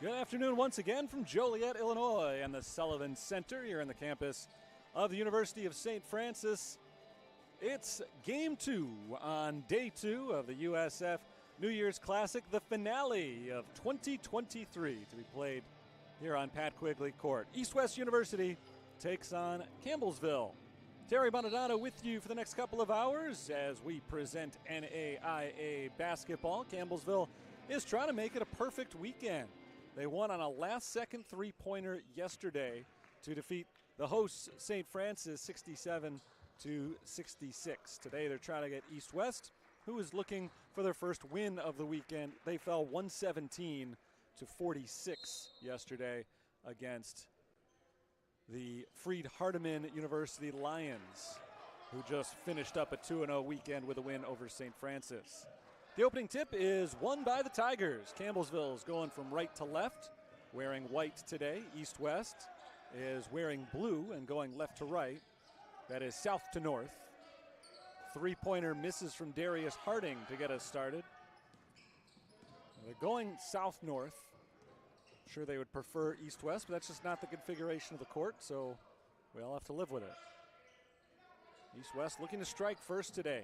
Good afternoon once again from Joliet, Illinois, and the Sullivan Center here on the campus of the University of St. Francis. It's Game 2 on Day 2 of the USF New Year's Classic, the finale of 2023, to be played here on Pat Quigley Court. East-West University takes on Campbellsville. Terry Bonadonna with you for the next couple of hours as we present NAIA basketball. Campbellsville is trying to make it a perfect weekend. They won on a last-second three-pointer yesterday to defeat the hosts St. Francis 67-66. Today they're trying to get East-West, who is looking for their first win of the weekend. They fell 117-46 yesterday against the Freed-Hardeman University Lions, who just finished up a 2-0 weekend with a win over St. Francis. The opening tip is won by the Tigers. Campbellsville is going from right to left, wearing white today. East-West is wearing blue and going left to right. That is south to north. Three-pointer misses from Darius Harding to get us started. They're going south-north. I'm sure they would prefer east-west, but that's just not the configuration of the court, so we all have to live with it. East-West looking to strike first today.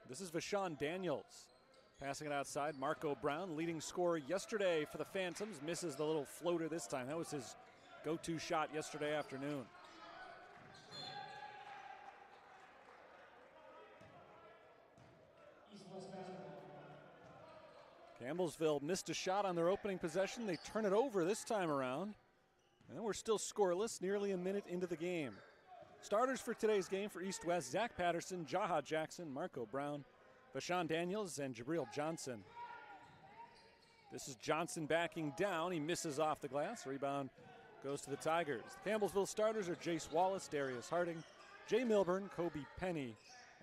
This is Vashawn Daniels. Passing it outside, Marco Brown, leading scorer yesterday for the Phantoms, misses the little floater this time. That was his go-to shot yesterday afternoon. Campbellsville missed a shot on their opening possession. They turn it over this time around. And we're still scoreless, nearly a minute into the game. Starters for today's game for East-West: Zach Patterson, Jaha Jackson, Marco Brown, Vashawn Daniels, and Jabril Johnson. This is Johnson backing down. He misses off the glass. Rebound goes to the Tigers. The Campbellsville starters are Jace Wallace, Darius Harding, Jay Milburn, Kobe Penny,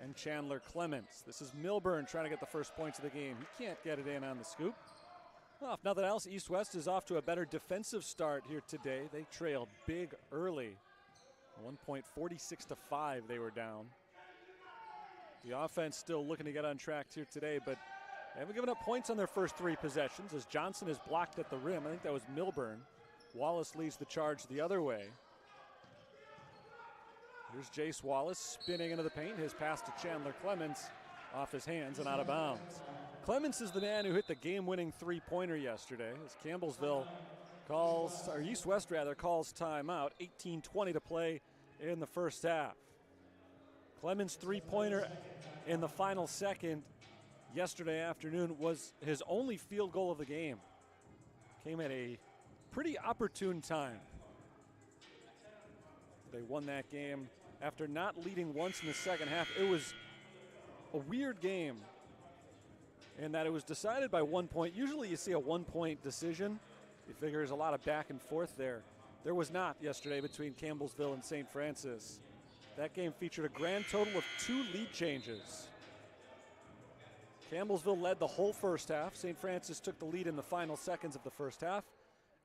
and Chandler Clements. This is Milburn trying to get the first points of the game. He can't get it in on the scoop. Well, if nothing else, East-West is off to a better defensive start here today. They trailed big early. At one point, 46-5 they were down. The offense still looking to get on track here today, but they haven't given up points on their first three possessions as Johnson is blocked at the rim. I think that was Milburn. Wallace leads the charge the other way. Here's Jace Wallace spinning into the paint. His pass to Chandler Clements off his hands and out of bounds. Clements is the man who hit the game-winning three-pointer yesterday as Campbellsville or East-West rather, calls timeout. 18:20 to play in the first half. Clements' three-pointer in the final second yesterday afternoon was his only field goal of the game. Came at a pretty opportune time. They won that game after not leading once in the second half. It was a weird game in that it was decided by 1 point. Usually you see a 1-point decision. You figure there's a lot of back and forth there. There was not yesterday between Campbellsville and St. Francis. That game featured a grand total of 2 lead changes. Campbellsville led the whole first half. St. Francis took the lead in the final seconds of the first half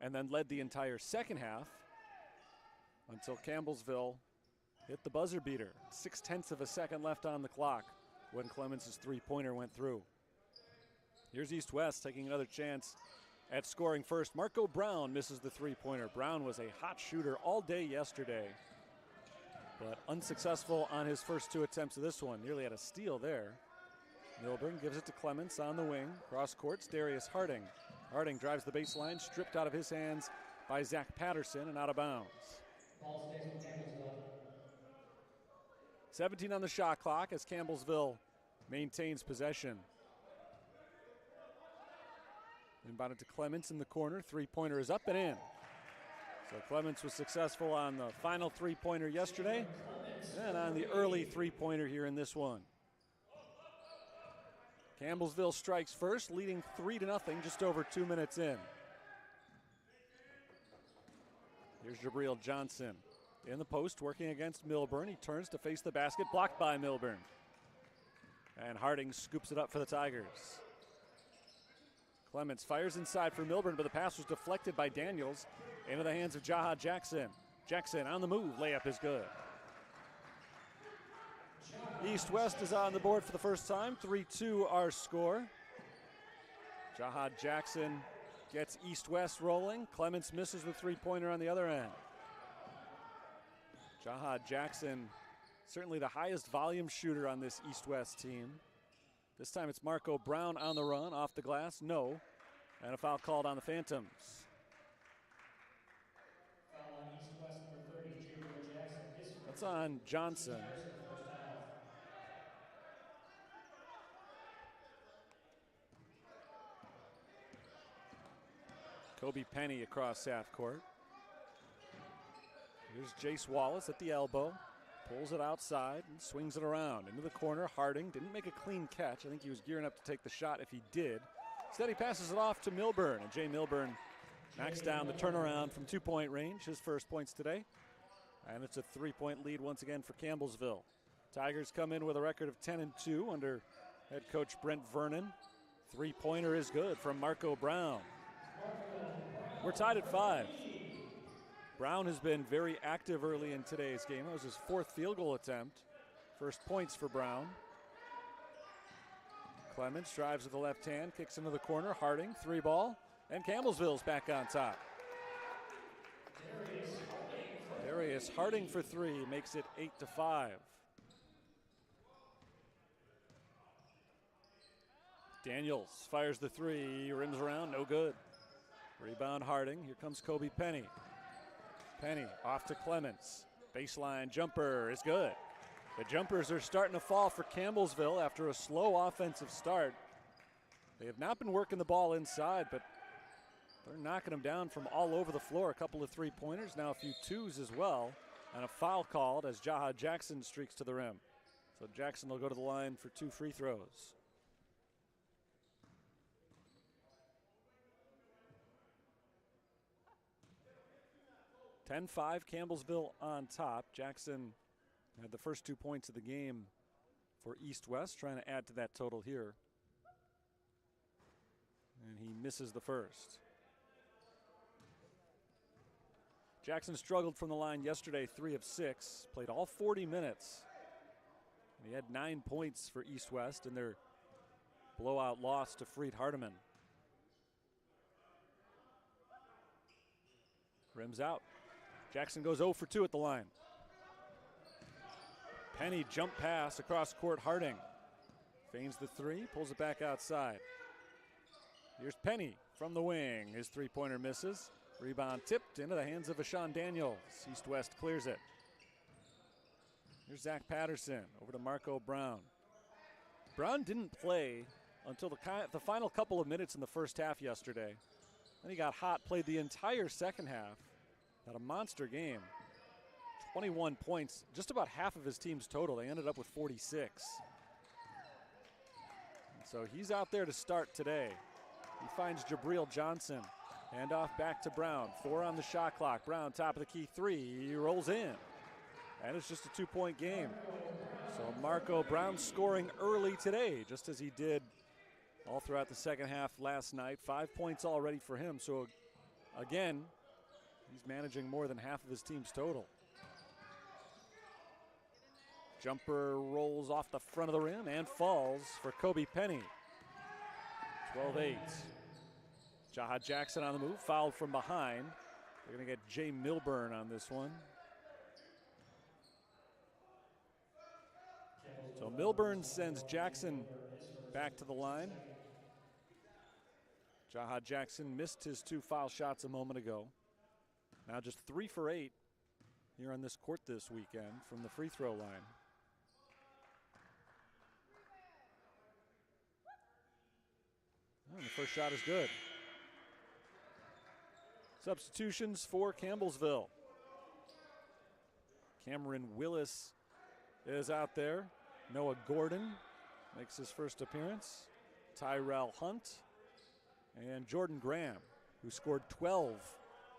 and then led the entire second half until Campbellsville hit the buzzer beater. 0.6 of a second left on the clock when Clements' three-pointer went through. Here's East-West taking another chance at scoring first. Marco Brown misses the three-pointer. Brown was a hot shooter all day yesterday, but unsuccessful on his first 2 attempts of this one. Nearly had a steal there. Milburn gives it to Clements on the wing. Cross courts, Darius Harding. Harding drives the baseline, stripped out of his hands by Zach Patterson and out of bounds. 17 on the shot clock as Campbellsville maintains possession. Inbounded to Clements in the corner. Three-pointer is up and in. So Clements was successful on the final three-pointer yesterday and on the early three-pointer here in this one. Campbellsville strikes first, leading 3-0 just over 2 minutes in. Here's Jabril Johnson in the post working against Milburn. He turns to face the basket, blocked by Milburn. And Harding scoops it up for the Tigers. Clements fires inside for Milburn, but the pass was deflected by Daniels into the hands of Jaha Jackson. Jackson on the move, layup is good. East-West is on the board for the first time. 3-2 our score. Jaha Jackson gets East-West rolling. Clements misses the three-pointer on the other end. Jaha Jackson, certainly the highest volume shooter on this East-West team. This time it's Marco Brown on the run, off the glass, no. And a foul called on the Phantoms. Foul on East-West number 30, Jabril Jackson. That's on Johnson. Kobe Penny across half court. Here's Jace Wallace at the elbow. Pulls it outside and swings it around. Into the corner, Harding didn't make a clean catch. I think he was gearing up to take the shot if he did. Instead he passes it off to Milburn, and Jay Milburn knocks down the turnaround from two-point range, his first points today. And it's a three-point lead once again for Campbellsville. Tigers come in with a record of 10-2 under head coach Brent Vernon. Three-pointer is good from Marco Brown. We're tied at 5. Brown has been very active early in today's game. That was his 4th field goal attempt. First points for Brown. Clements drives with the left hand, kicks into the corner. Harding, three ball, and Campbellsville's back on top. Darius Harding for three makes it 8-5. Daniels fires the three, rims around, no good. Rebound Harding, here comes Kobe Penny. Penny off to Clements. Baseline jumper is good. The jumpers are starting to fall for Campbellsville after a slow offensive start. They have not been working the ball inside, but they're knocking them down from all over the floor. A couple of three-pointers, now a few twos as well, and a foul called as Jaha Jackson streaks to the rim. So Jackson will go to the line for 2 free throws. (10-5) Campbellsville on top. Jackson had the first 2 points of the game for East-West, trying to add to that total here. And he misses the first. Jackson struggled from the line yesterday, 3 of 6, played all 40 minutes. And he had 9 points for East-West in their blowout loss to Freed Hardeman. Rims out. Jackson goes 0 for 2 at the line. Penny jump pass across court. Harding feigns the three, pulls it back outside. Here's Penny from the wing. His three-pointer misses. Rebound tipped into the hands of Ashawn Daniels. East-West clears it. Here's Zach Patterson over to Marco Brown. Brown didn't play until the final couple of minutes in the first half yesterday. Then he got hot, played the entire second half. Had a monster game. 21 points, just about half of his team's total. They ended up with 46. And so he's out there to start today. He finds Jabril Johnson. Hand off back to Brown. 4 on the shot clock. Brown, top of the key, 3. He rolls in. And it's just a 2-point game. So Marco Brown scoring early today, just as he did all throughout the second half last night. 5 points already for him. So again, he's managing more than half of his team's total. Jumper rolls off the front of the rim and falls for Kobe Penny. 12-8. Jaha Jackson on the move, fouled from behind. They're going to get Jay Milburn on this one. So Milburn sends Jackson back to the line. Jaha Jackson missed his 2 foul shots a moment ago. Now just 3 for 8 here on this court this weekend from the free throw line. And the first shot is good. Substitutions for Campbellsville. Cameron Willis is out there. Noah Gordon makes his first appearance. Tyrell Hunt and Jordan Graham, who scored 12,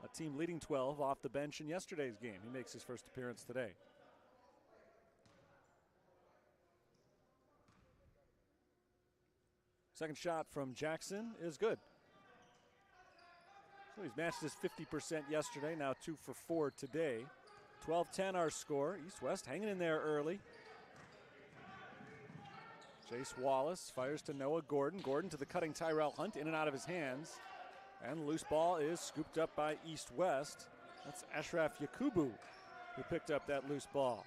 a team leading 12 off the bench in yesterday's game. He makes his first appearance today. Second shot from Jackson is good. So he's matched his 50% yesterday, now 2 for 4 today. 12-10 our score. East-West hanging in there early. Jace Wallace fires to Noah Gordon. Gordon to the cutting Tyrell Hunt, in and out of his hands. And the loose ball is scooped up by East West. That's Ashraf Yakubu who picked up that loose ball.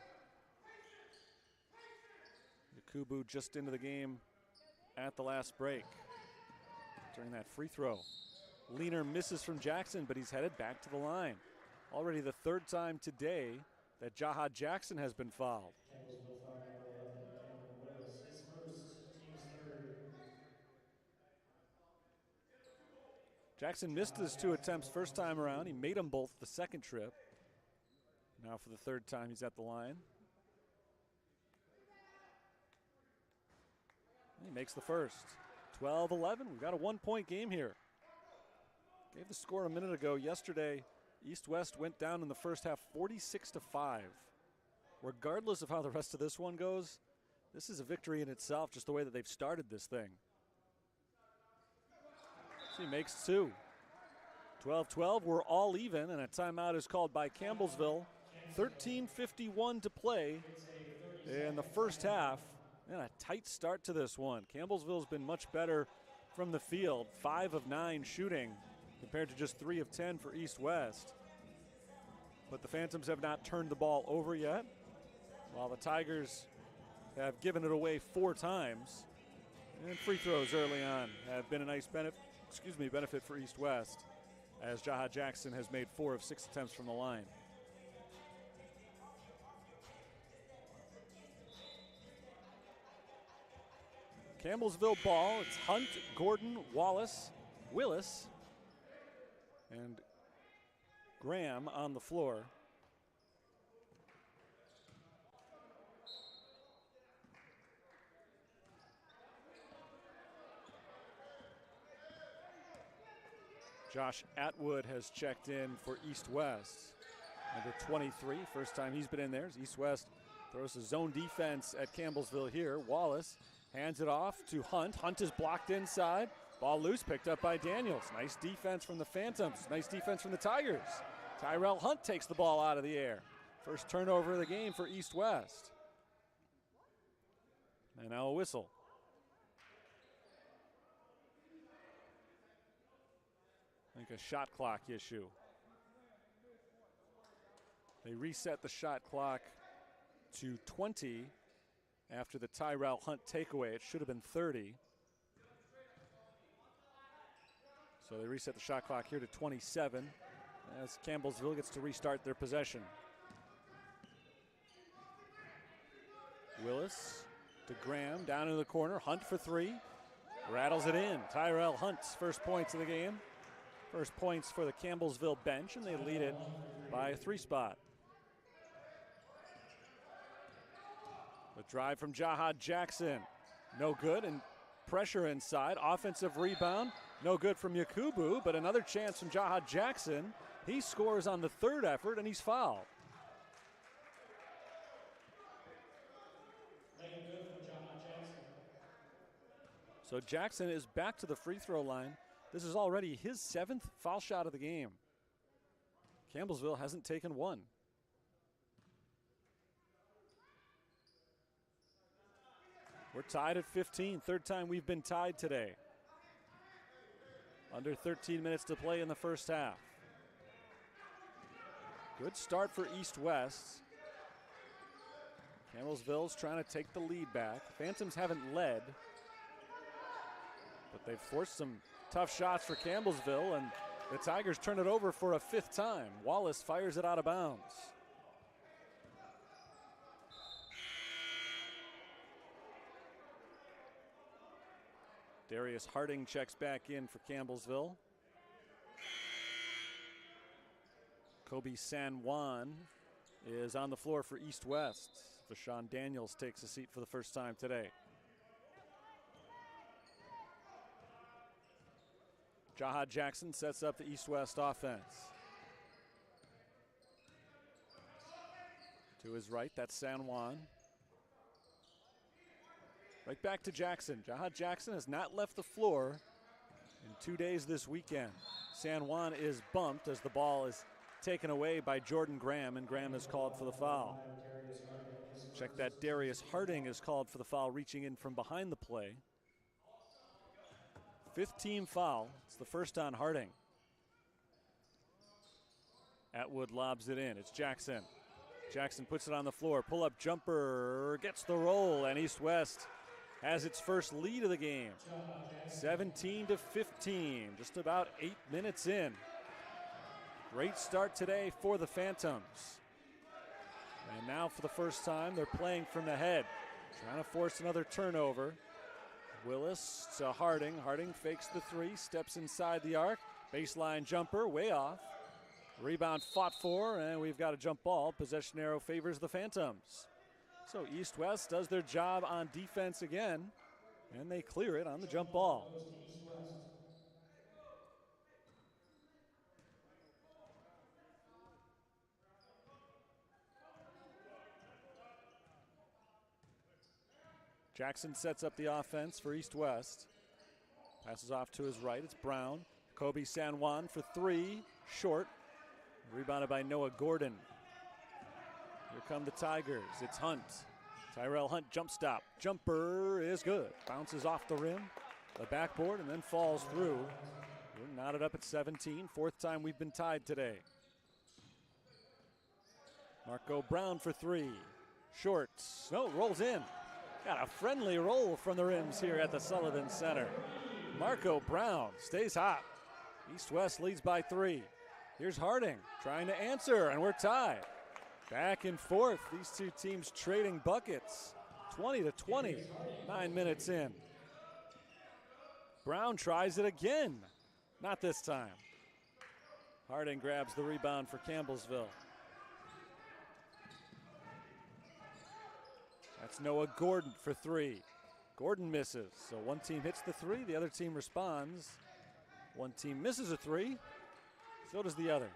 Yakubu just into the game at the last break during that free throw. Leaner misses from Jackson, but he's headed back to the line. Already the third time today that Jaha Jackson has been fouled. Campbellsville foul number 11, Cameron Willis, his first, team's third. Jackson missed his 2 attempts first time around. He made them both the second trip. Now for the third time he's at the line. He makes the first. 12-11, we've got a 1-point game here. Gave the score a minute ago. Yesterday, East-West went down in the first half 46-5. Regardless of how the rest of this one goes, this is a victory in itself, just the way that they've started this thing. So he makes 2. 12-12, we're all even, and a timeout is called by Campbellsville. 13:51 to play in the first half. And a tight start to this one. Campbellsville's been much better from the field. 5 of 9 shooting compared to just 3 of 10 for East-West. But the Phantoms have not turned the ball over yet, while the Tigers have given it away 4 times. And free throws early on have been a nice benefit for East-West, as Jaha Jackson has made 4 of 6 attempts from the line. Campbellsville ball, it's Hunt, Gordon, Wallace, Willis, and Graham on the floor. Josh Atwood has checked in for East-West. Number 23, first time he's been in there. East-West throws a zone defense at Campbellsville here. Wallace hands it off to Hunt. Hunt is blocked inside. Ball loose, picked up by Daniels. Nice defense from the Phantoms. Nice defense from the Tigers. Tyrell Hunt takes the ball out of the air. First turnover of the game for East-West. And now a whistle. I think a shot clock issue. They reset the shot clock to 20 after the Tyrell Hunt takeaway. It should have been 30. So they reset the shot clock here to 27 as Campbellsville gets to restart their possession. Willis to Graham, down in the corner. Hunt for 3. Rattles it in. Tyrell Hunt's first points of the game. First points for the Campbellsville bench, and they lead it by a 3 spot. The drive from Jaha Jackson, no good, and pressure inside. Offensive rebound, no good from Yakubu, but another chance from Jaha Jackson. He scores on the 3rd effort, and he's fouled. So Jackson is back to the free throw line. This is already his 7th foul shot of the game. Campbellsville hasn't taken one. We're tied at 15, 3rd time we've been tied today. Under 13 minutes to play in the first half. Good start for East-West. Campbellsville's trying to take the lead back. Phantoms haven't led, but they've forced some tough shots for Campbellsville, and the Tigers turn it over for a 5th time. Wallace fires it out of bounds. Darius Harding checks back in for Campbellsville. Kobe San Juan is on the floor for East-West. Vashawn Daniels takes a seat for the first time today. Jaha Jackson sets up the East-West offense. To his right, that's San Juan. Right back to Jackson. Jaha Jackson has not left the floor in 2 days this weekend. San Juan is bumped as the ball is taken away by Jordan Graham, and Graham is called for the foul. Check that, Darius Harding is called for the foul, reaching in from behind the play. 5th team foul. It's the first on Harding. Atwood lobs it in. It's Jackson. Jackson puts it on the floor. Pull-up jumper, gets the roll, and East West has its first lead of the game. 17-15, just about 8 minutes in. Great start today for the Phantoms. And now for the first time, they're playing from the head, trying to force another turnover. Willis to Harding. Harding fakes the three, steps inside the arc. Baseline jumper, way off. Rebound fought for, and we've got a jump ball. Possession arrow favors the Phantoms. So East West does their job on defense again, and they clear it on the jump ball. Jackson sets up the offense for East West. Passes off to his right. It's Brown. Kobe San Juan for three. Short. Rebounded by Noah Gordon. Here come the Tigers. It's Hunt. Tyrell Hunt jump stop. Jumper is good. Bounces off the rim, the backboard, and then falls through. We're knotted up at 17. Fourth time we've been tied today. Marco Brown for three. Short. No, rolls in. Got a friendly roll from the rims here at the Sullivan Center. Marco Brown stays hot. East West leads by 3. Here's Harding trying to answer, and we're tied. Back and forth, these two teams trading buckets. 20-20, 9 minutes in. Brown tries it again. Not this time. Harding grabs the rebound for Campbellsville. That's Noah Gordon for three. Gordon misses, so one team hits the three, the other team responds. One team misses a three, so does the other.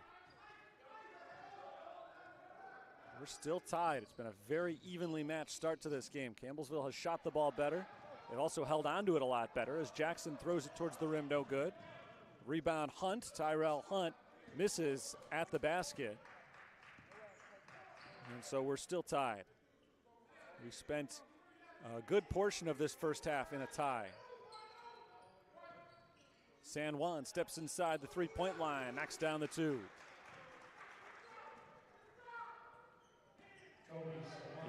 We're still tied. It's been a very evenly matched start to this game. Campbellsville has shot the ball better. They've also held onto it a lot better as Jackson throws it towards the rim, no good. Rebound Hunt, Tyrell Hunt misses at the basket. And so we're still tied. We spent a good portion of this first half in a tie. San Juan steps inside the three-point line, knocks down the two.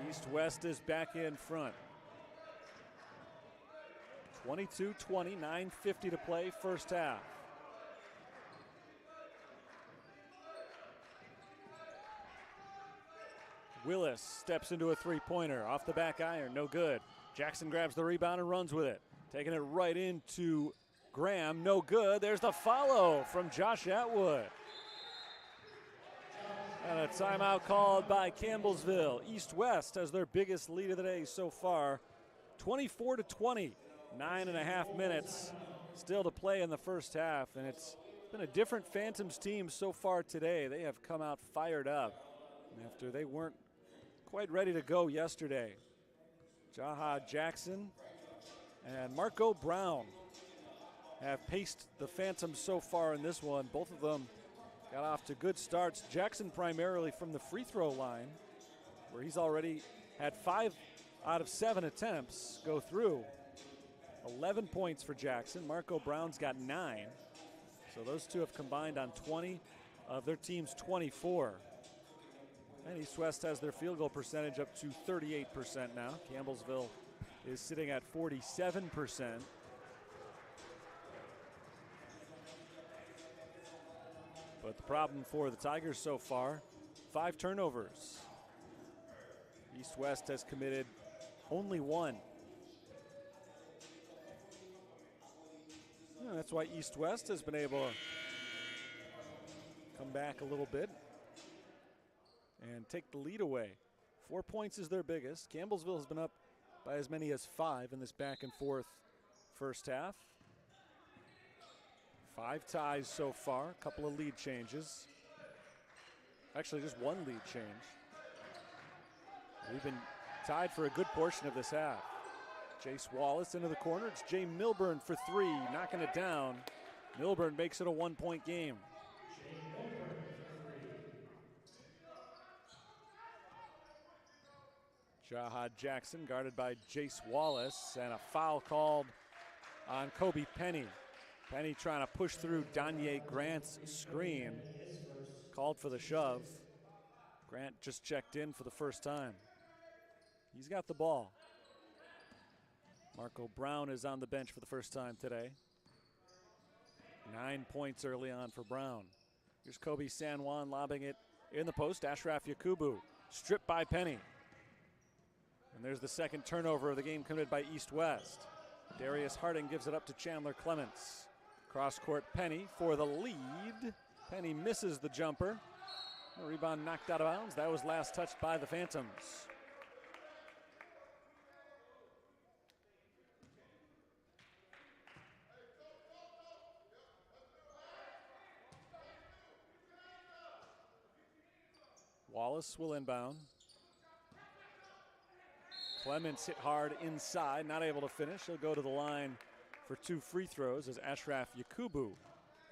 East West is back in front. 22-20, 9:50 to play, first half. Willis steps into a three-pointer. Off the back iron, no good. Jackson grabs the rebound and runs with it. Taking it right into Graham, no good. There's the follow from Josh Atwood. And a timeout called by Campbellsville. East-West has their biggest lead of the day so far. 24-20, 9.5 minutes still to play in the first half. And it's been a different Phantoms team so far today. They have come out fired up after they weren't quite ready to go yesterday. Jaha Jackson and Marco Brown have paced the Phantoms so far in this one. Both of them got off to good starts. Jackson primarily from the free throw line, where he's already had 5 out of 7 attempts go through. 11 points for Jackson. Marco Brown's got 9. So those two have combined on 20 of their team's 24. And East West has their field goal percentage up to 38% now. Campbellsville is sitting at 47%. But the problem for the Tigers so far, 5 turnovers. East West has committed only 1. And that's why East West has been able to come back a little bit and take the lead away. 4 points is their biggest. Campbellsville has been up by as many as 5 in this back and forth first half. 5 ties so far, a couple of lead changes. Actually, just 1 lead change. We've been tied for a good portion of this half. Jace Wallace into the corner. It's Jay Milburn for 3, knocking it down. Milburn makes it a 1-point game. Jaha Jackson guarded by Jace Wallace, and a foul called on Kobe Penny. Penny trying to push through Danye Grant's screen. called for the shove. Grant just checked in for the first time. He's got the ball. Marco Brown is on the bench for the first time today. 9 points early on for Brown. Here's Kobe San Juan lobbing it in the post. Ashraf Yakubu stripped by Penny. And there's the second turnover of the game committed by East West. Darius Harding gives it up to Chandler Clements. Cross court Penny for the lead. Penny misses the jumper. The rebound knocked out of bounds. That was last touched by the Phantoms. Wallace will inbound. Clements hit hard inside, not able to finish. He'll go to the line for 2 free throws as Ashraf Yakubu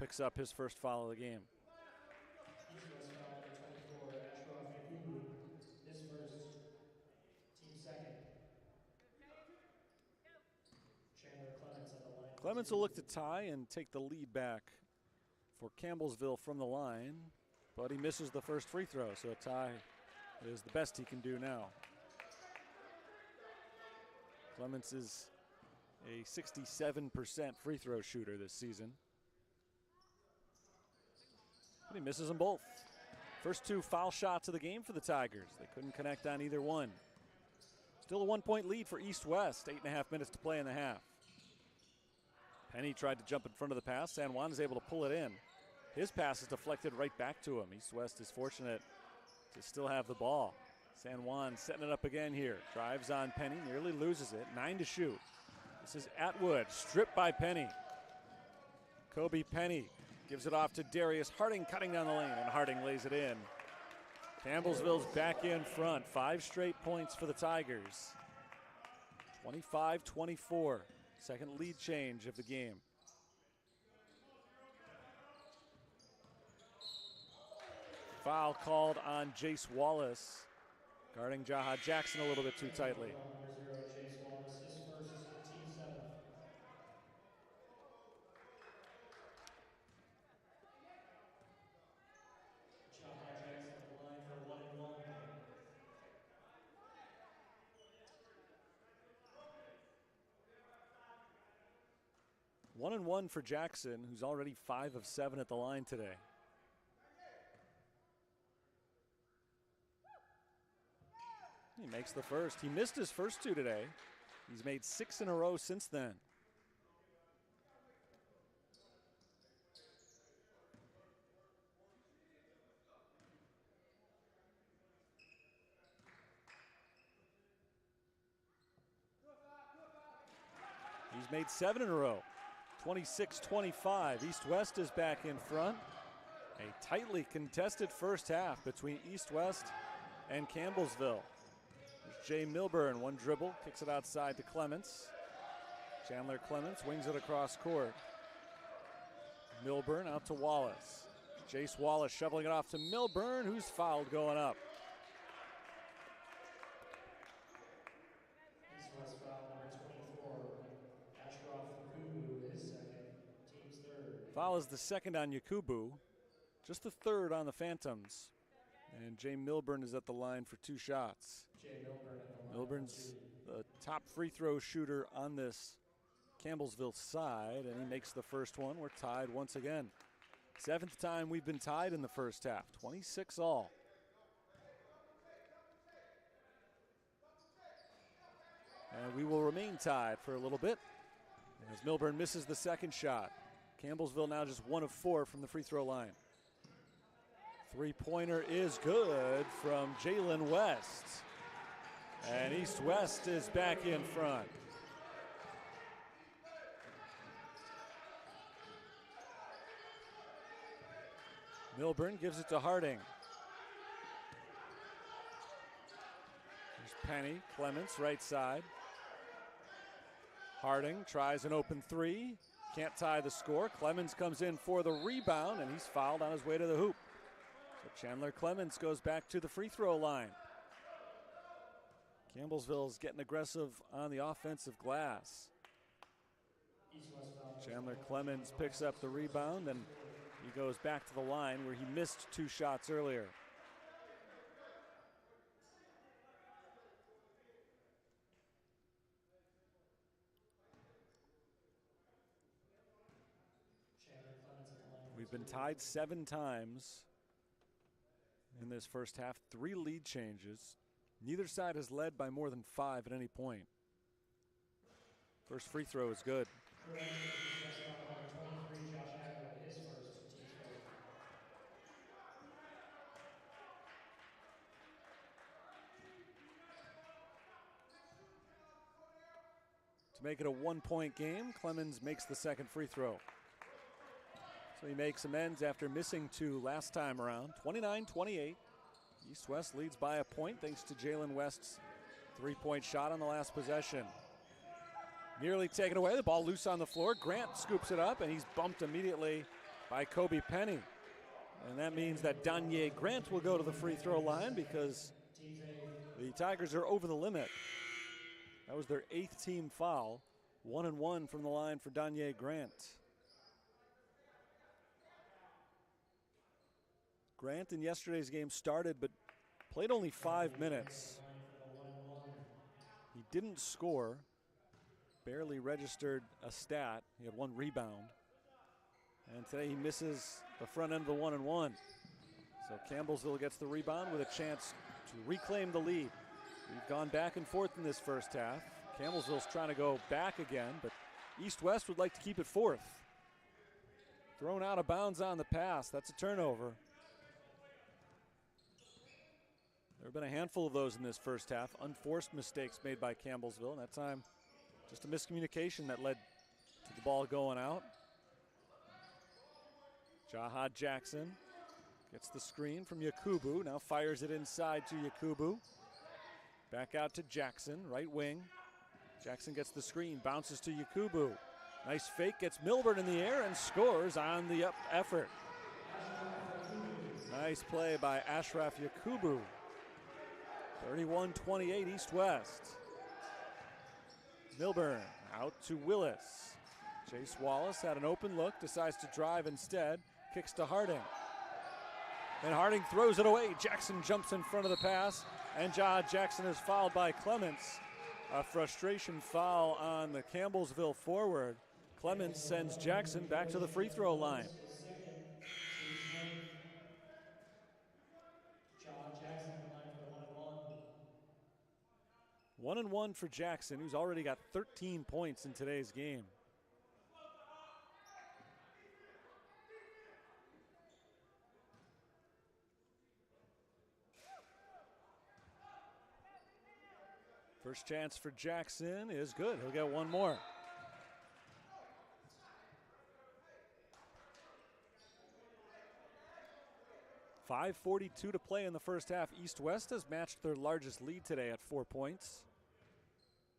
picks up his first foul of the game. East West foul number 24, Ashraf Yakubu. His first, team second. Chandler Clements at the line. Clements will look to tie and take the lead back for Campbellsville from the line, but he misses the first free throw, so a tie is the best he can do now. Clements is a 67% free throw shooter this season. But he misses them both. First 2 foul shots of the game for the Tigers. They couldn't connect on either one. Still a 1-point lead for East West. 8.5 minutes to play in the half. Penny tried to jump in front of the pass. San Juan is able to pull it in. His pass is deflected right back to him. East West is fortunate to still have the ball. San Juan setting it up again here. Drives on Penny, nearly loses it. 9 to shoot. This is Atwood, stripped by Penny. Kobe Penny gives it off to Darius Harding, cutting down the lane, and Harding lays it in. Campbellsville's back in front. 5 straight points for the Tigers. 25-24. Second lead change of the game. Foul called on Jace Wallace, guarding Jaha Jackson a little bit too tightly. Number 0, Jace Wallace. His first, team seventh. Jaha Jackson at the line for 1 and 1. One and one for Jackson, who's already 5 of 7 at the line today. He makes the first. He missed his first 2 today. He's made 6 in a row since then. He's made 7 in a row. 26-25. East-West is back in front. A tightly contested first half between East-West and Campbellsville. There's Jay Milburn, 1 dribble, kicks it outside to Clements. Chandler Clements wings it across court. Milburn out to Wallace. Jace Wallace shoveling it off to Milburn, who's fouled going up. East-West foul number 24, Ashraf Yakubu, his second, team's third. Foul is the second on Yakubu, just the third on the Phantoms. And Jay Milburn is at the line for 2 shots. Jay Milburn at the line. Milburn's the top free throw shooter on this Campbellsville side, and he makes the first one. We're tied once again. 7th time we've been tied in the first half, 26 all. And we will remain tied for a little bit as Milburn misses the second shot. Campbellsville now just 1 of 4 from the free throw line. 3-pointer is good from Jalen West. And East-West is back in front. Milburn gives it to Harding. There's Penny, Clements, right side. Harding tries an open 3. Can't tie the score. Clements comes in for the rebound, and he's fouled on his way to the hoop. So Chandler Clements goes back to the free throw line. Campbellsville's getting aggressive on the offensive glass. Chandler Clements picks up the rebound, and He goes back to the line where he missed 2 shots earlier. We've been tied 7 times in this first half, 3 lead changes. Neither side has led by more than 5 at any point. First free throw is good. To make it a 1-point game, Clemens makes the second free throw. So he makes amends after missing 2 last time around. 29-28. East West leads by a point thanks to Jalen West's 3-point shot on the last possession. Nearly taken away, the ball loose on the floor. Grant scoops it up and he's bumped immediately by Kobe Penny. And that means that Danye Grant will go to the free throw line because the Tigers are over the limit. That was their 8th team foul. 1-1 from the line for Danye Grant. Grant in yesterday's game started but played only 5 minutes. He didn't score, barely registered a stat. He had 1 rebound. And today he misses the front end of the 1-1. So Campbellsville gets the rebound with a chance to reclaim the lead. We've gone back and forth in this first half. Campbellsville's trying to go back again, but East West would like to keep it 4th. Thrown out of bounds on the pass. That's a turnover. There have been a handful of those in this first half. Unforced mistakes made by Campbellsville. And that time, just a miscommunication that led to the ball going out. Jaha Jackson gets the screen from Yakubu. Now fires it inside to Yakubu. Back out to Jackson, right wing. Jackson gets the screen, bounces to Yakubu. Nice fake, gets Milburn in the air and scores on the up effort. Nice play by Ashraf Yakubu. 31-28 East-West. Milburn out to Willis. Chase Wallace had an open look, decides to drive instead, kicks to Harding. And Harding throws it away. Jackson jumps in front of the pass, and Jackson is fouled by Clements. A frustration foul on the Campbellsville forward. Clements sends Jackson back to the free throw line. 1-1 for Jackson, who's already got 13 points in today's game. First chance for Jackson is good. He'll get 1 more. .542 to play in the first half. East-West has matched their largest lead today at 4 points.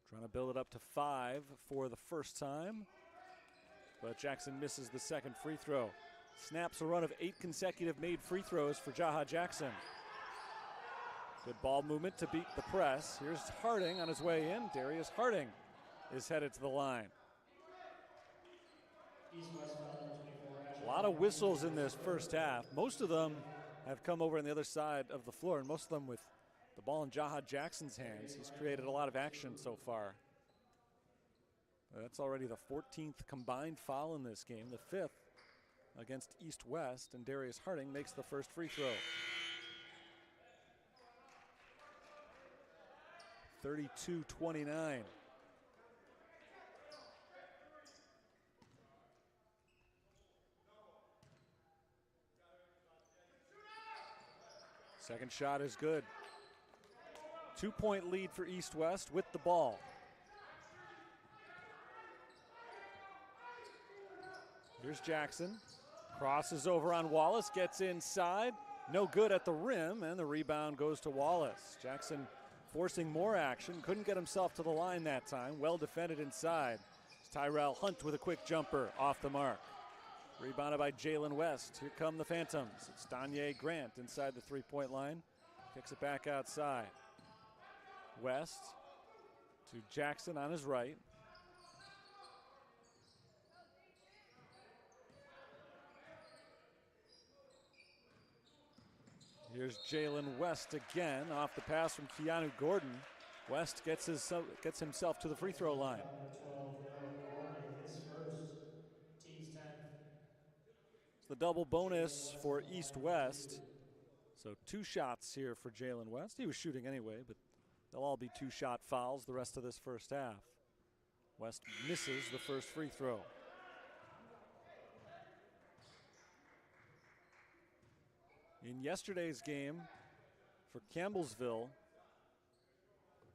Trying to build it up to 5 for the first time. But Jackson misses the second free throw. Snaps a run of 8 consecutive made free throws for Jaha Jackson. Good ball movement to beat the press. Here's Harding on his way in. Darius Harding is headed to the line. A lot of whistles in this first half. Most of them have come over on the other side of the floor, and most of them with the ball in Jaha Jackson's hands. He's created a lot of action so far. That's already the 14th combined foul in this game, the 5th against East-West, and Darius Harding makes the first free throw. 32-29. Second shot is good. 2-point lead for East-West with the ball. Here's Jackson. Crosses over on Wallace, gets inside. No good at the rim, and the rebound goes to Wallace. Jackson forcing more action. Couldn't get himself to the line that time. Well defended inside. It's Tyrell Hunt with a quick jumper off the mark. Rebounded by Jalen West. Here come the Phantoms. It's Danye Grant inside the three-point line. Kicks it back outside. West to Jackson on his right. Here's Jalen West again off the pass from Keanu Gordon. West gets himself to the free throw line. Number 12, Noah Gordon, his first, team's 10th. It's the double bonus for East West. So 2 shots here for Jalen West. He was shooting anyway, but they'll all be 2-shot fouls the rest of this first half. West misses the first free throw. In yesterday's game for Campbellsville,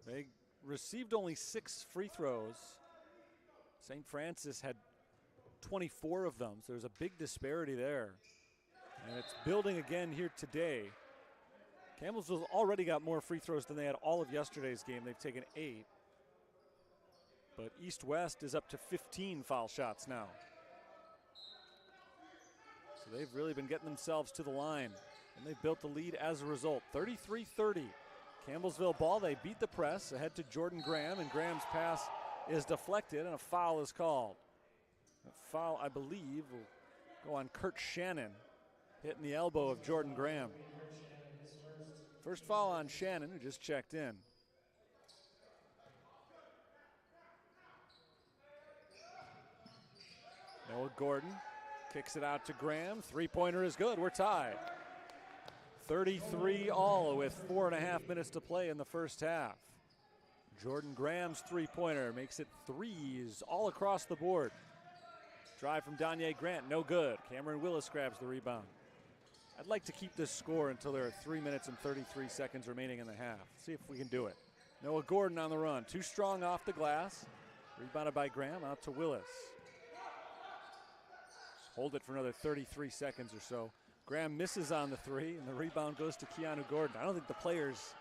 they received only 6 free throws. St. Francis had 24 of them, so there's a big disparity there. And it's building again here today. Campbellsville's already got more free throws than they had all of yesterday's game. They've taken 8. But East West is up to 15 foul shots now. So they've really been getting themselves to the line. And they've built the lead as a result. 33-30. Campbellsville ball. They beat the press ahead to Jordan Graham. And Graham's pass is deflected and a foul is called. A foul, I believe, will go on Kurt Shannon, hitting the elbow of Jordan Graham. First foul on Shannon, who just checked in. Noah Gordon kicks it out to Graham. Three-pointer is good. We're tied. 33 all with 4.5 minutes to play in the first half. Jordan Graham's three-pointer makes it 3s all across the board. Drive from Danye Grant, no good. Cameron Willis grabs the rebound. I'd like to keep this score until there are 3 minutes and 33 seconds remaining in the half. See if we can do it. Noah Gordon on the run. Too strong off the glass. Rebounded by Graham, out to Willis. Hold it for another 33 seconds or so. Graham misses on the 3, and the rebound goes to Keanu Gordon. I don't think the players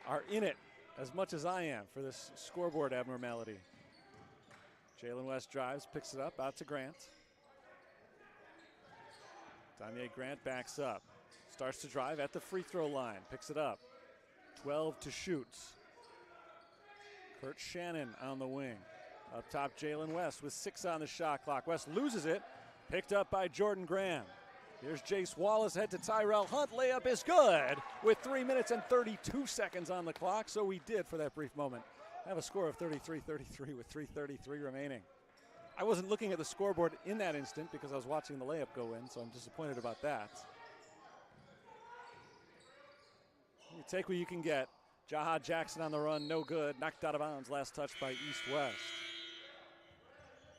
are in it as much as I am for this scoreboard abnormality. Jalen West drives, picks it up, out to Grant. Danye Grant backs up. Starts to drive at the free throw line, picks it up. 12 to shoot. Kurt Shannon on the wing. Up top, Jalen West with 6 on the shot clock. West loses it, picked up by Jordan Graham. Here's Jace Wallace, head to Tyrell Hunt. Layup is good with 3 minutes and 32 seconds on the clock. So we did, for that brief moment, have a score of 33-33 with 3:33 remaining. I wasn't looking at the scoreboard in that instant because I was watching the layup go in, so I'm disappointed about that. You take what you can get. Jaha Jackson on the run, no good. Knocked out of bounds, last touch by East West.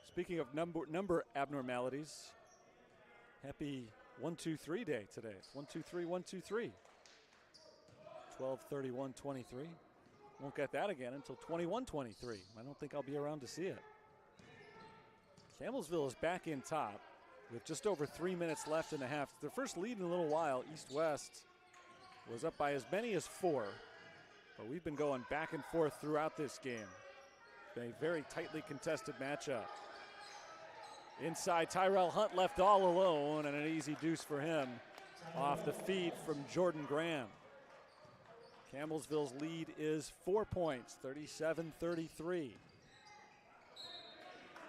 Speaking of number abnormalities, happy 1-2-3 day today. 1-2-3, 1-2-3. 12:31-23. Won't get that again until 21-23. I don't think I'll be around to see it. Campbellsville is back in top with just over 3 minutes left in the half. Their first lead in a little while. East West was up by as many as 4, but we've been going back and forth throughout this game. Been a very tightly contested matchup. Inside, Tyrell Hunt left all alone, and an easy deuce for him off the feed from Jordan Graham. Campbellsville's lead is 4 points, 37-33.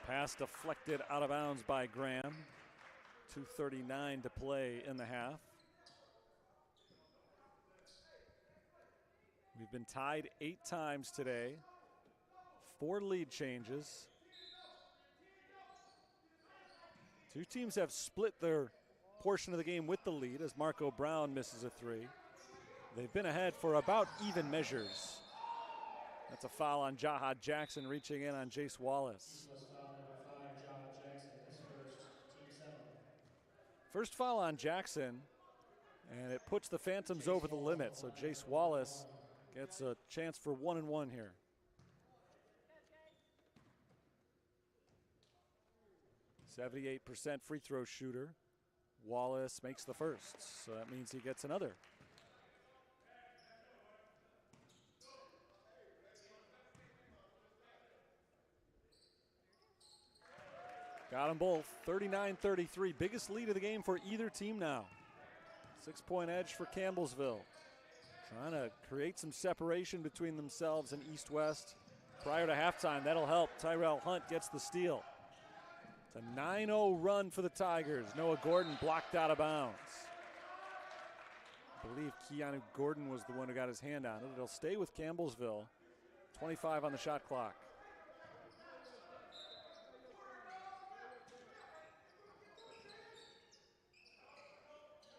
Pass deflected out of bounds by Graham. 2:39 to play in the half. We've been tied 8 times today. 4 lead changes. 2 teams have split their portion of the game with the lead as Marco Brown misses a 3. They've been ahead for about even measures. That's a foul on Jaha Jackson, reaching in on Jace Wallace. First foul on Jackson, and it puts the Phantoms over the limit, so Jace Wallace gets a chance for 1-and-1 here. .78% free throw shooter. Wallace makes the first, so that means he gets another. Got them both, 39-33, biggest lead of the game for either team now. 6-point edge for Campbellsville. Trying to create some separation between themselves and East West. Prior to halftime, that'll help. Tyrell Hunt gets the steal. It's a 9-0 run for the Tigers. Noah Gordon blocked out of bounds. I believe Keanu Gordon was the one who got his hand on it. It'll stay with Campbellsville. 25 on the shot clock.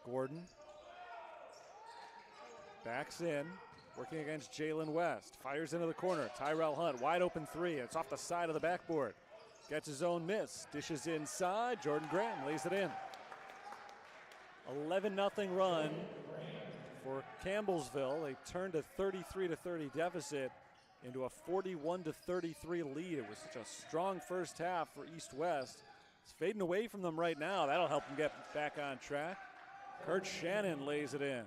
Gordon backs in, working against Jalen West. Fires into the corner. Tyrell Hunt, wide open three. It's off the side of the backboard. Gets his own miss. Dishes inside. Jordan Graham lays it in. 11-0 run for Campbellsville. They turned a 33-30 deficit into a 41-33 lead. It was such a strong first half for East West. It's fading away from them right now. That'll help them get back on track. Kurt Shannon lays it in.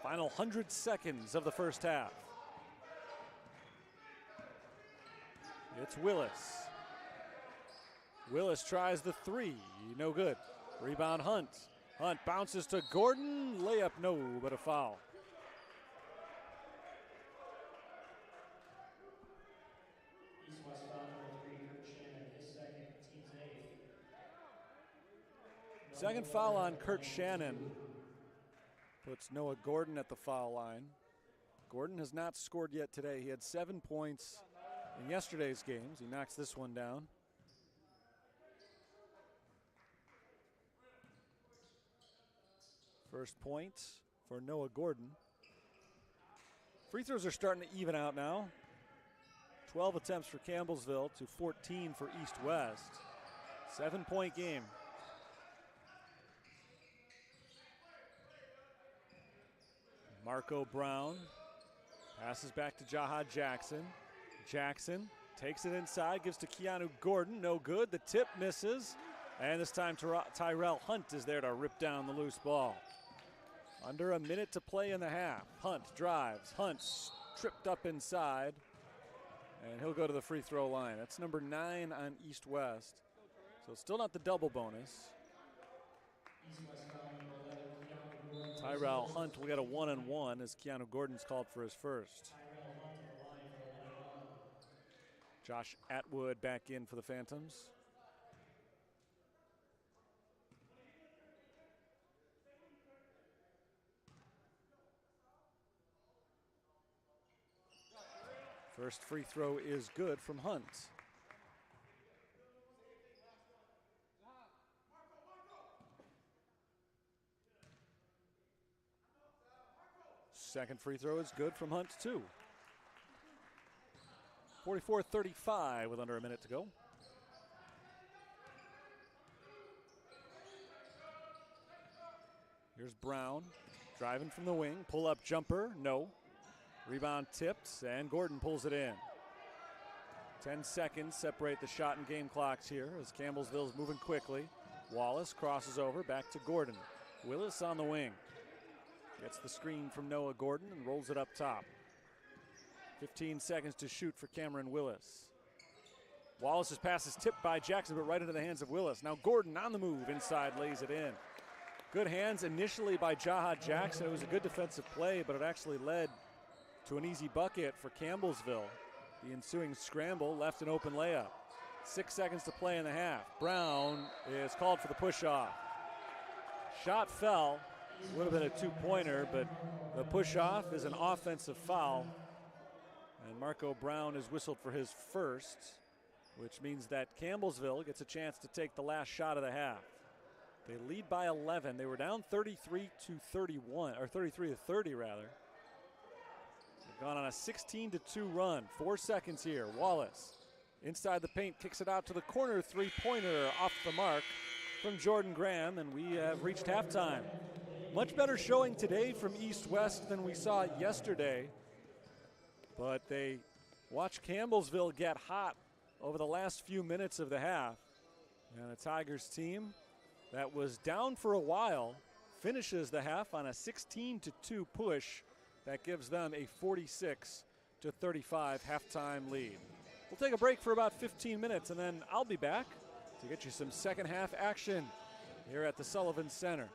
Final 100 seconds of the first half. It's Willis. Willis tries the three, no good. Rebound Hunt. Hunt bounces to Gordon, layup no, but a foul. East West foul number 3, Kurt Shannon, his second, team's 8th. Second foul on Kurt Shannon. Puts Noah Gordon at the foul line. Gordon has not scored yet today. He had 7 points in yesterday's games. He knocks this one down. First point for Noah Gordon. Free throws are starting to even out now. 12 attempts for Campbellsville to 14 for East West. 7-point game. Marco Brown passes back to Jaha Jackson. Jackson takes it inside, gives to Keanu Gordon, no good. The tip misses, and this time Tyrell Hunt is there to rip down the loose ball. Under a minute to play in the half. Hunt drives, Hunt's tripped up inside, and he'll go to the free throw line. That's number 9 on East West, so still not the double bonus. Tyrell Hunt will get a 1-and-1 as Keanu Gordon's called for his first. Josh Atwood back in for the Phantoms. First free throw is good from Hunt. Second free throw is good from Hunt too. 44-35 with under a minute to go. Here's Brown driving from the wing, pull up jumper, no. Rebound tipped, and Gordon pulls it in. 10 seconds separate the shot and game clocks here as Campbellsville's moving quickly. Wallace crosses over, back to Gordon. Willis on the wing. Gets the screen from Noah Gordon and rolls it up top. 15 seconds to shoot for Cameron Willis. Wallace's pass is tipped by Jackson, but right into the hands of Willis. Now Gordon on the move, inside lays it in. Good hands initially by Jaha Jackson. It was a good defensive play, but it actually led to an easy bucket for Campbellsville. The ensuing scramble left an open layup. 6 seconds to play in the half. Brown is called for the push-off. Shot fell. Would have been a two-pointer, but the push-off is an offensive foul. And Marco Brown is whistled for his first, which means that Campbellsville gets a chance to take the last shot of the half. They lead by 11. They were down 33-31, or 33-30 rather. They've gone on a 16-2 run. 4 seconds here. Wallace inside the paint, kicks it out to the corner. Three-pointer off the mark from Jordan Graham, and we have reached halftime. Much better showing today from East West than we saw yesterday. But they watched Campbellsville get hot over the last few minutes of the half. And the Tigers team that was down for a while finishes the half on a 16-2 push that gives them a 46-35 halftime lead. We'll take a break for about 15 minutes, and then I'll be back to get you some second half action here at the Sullivan Center.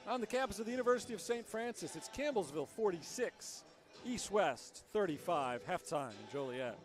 On the campus of the University of St. Francis, it's Campbellsville 46, East West 35, halftime in Joliet.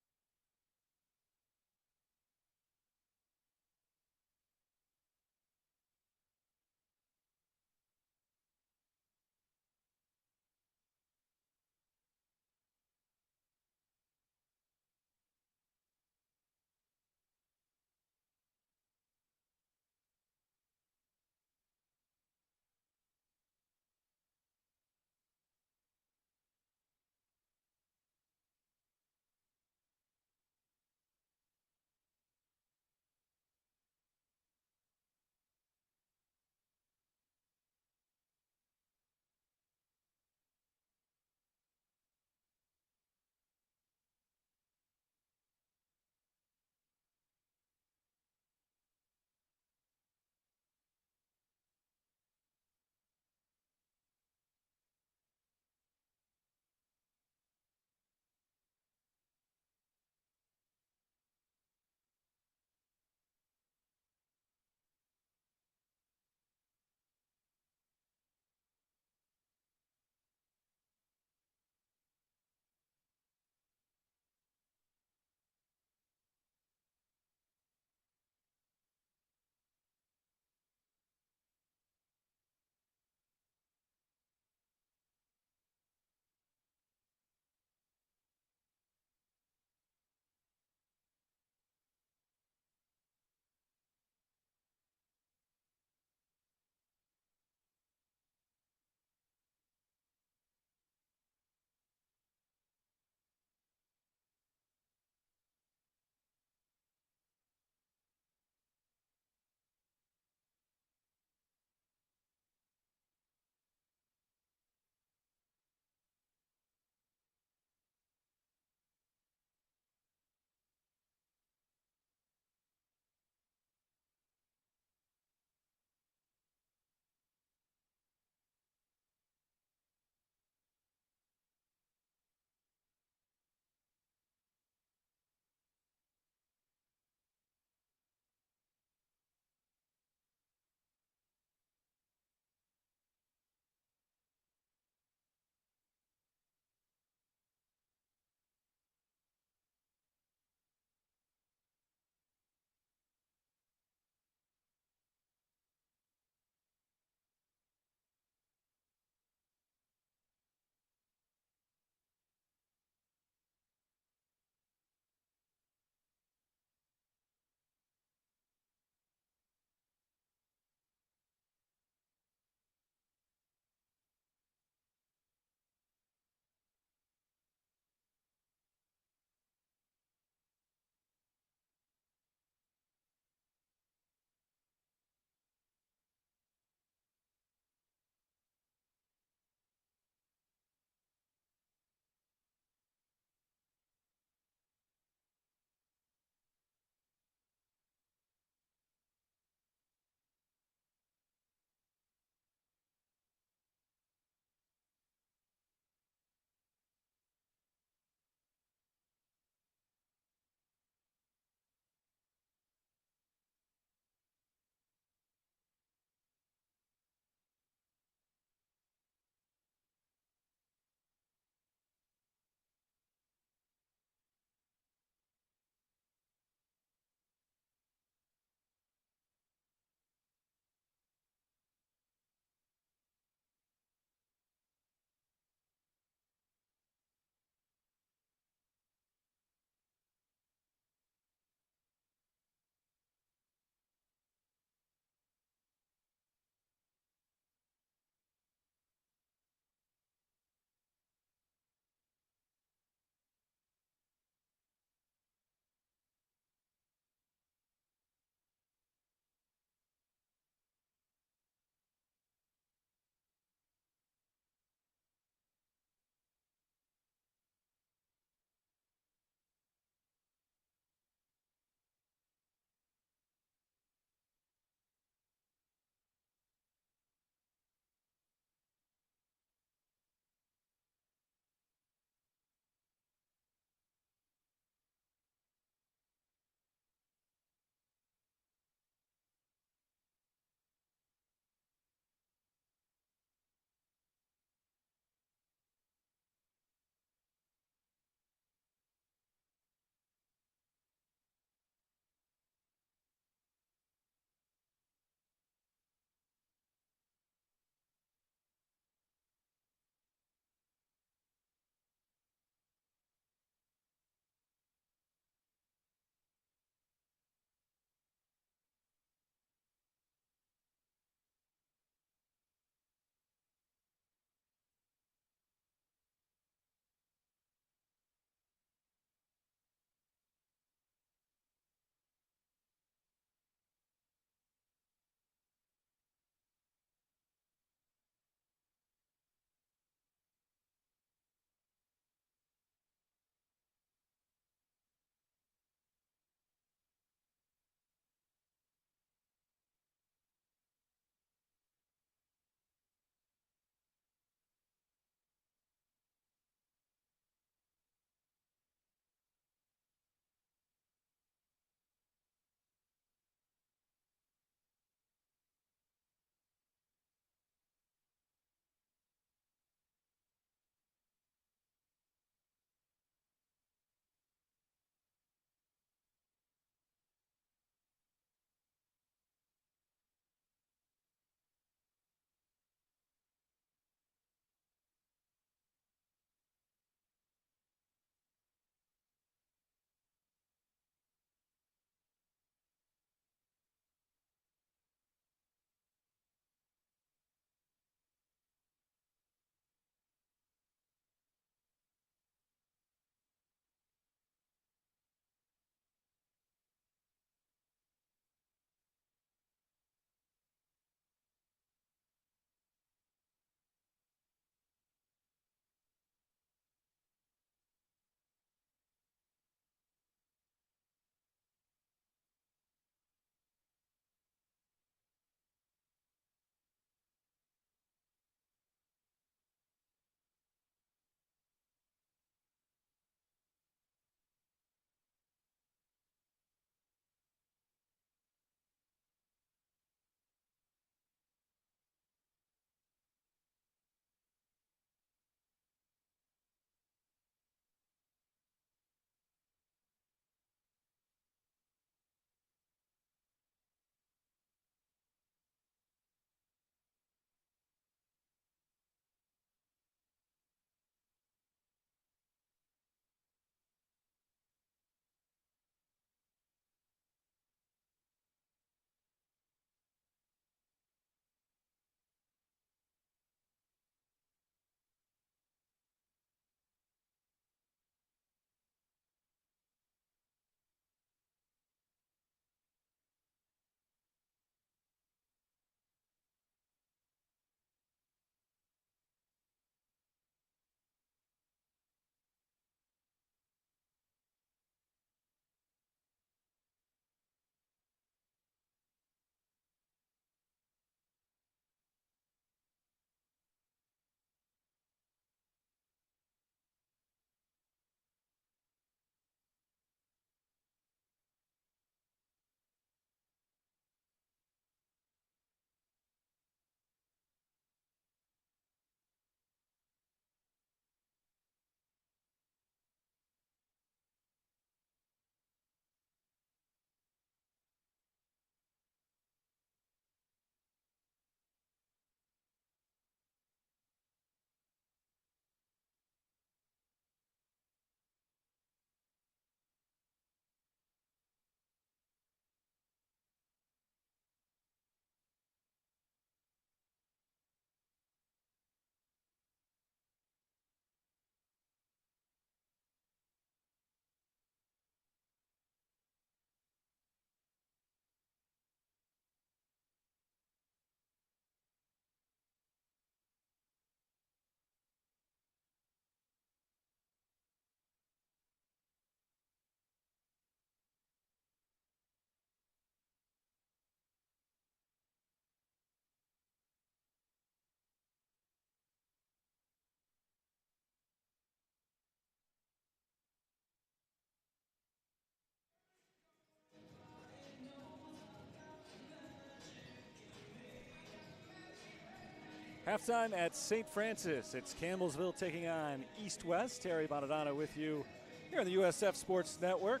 Halftime at St. Francis. It's Campbellsville taking on East West. Terry Bonadonna with you here on the USF Sports Network.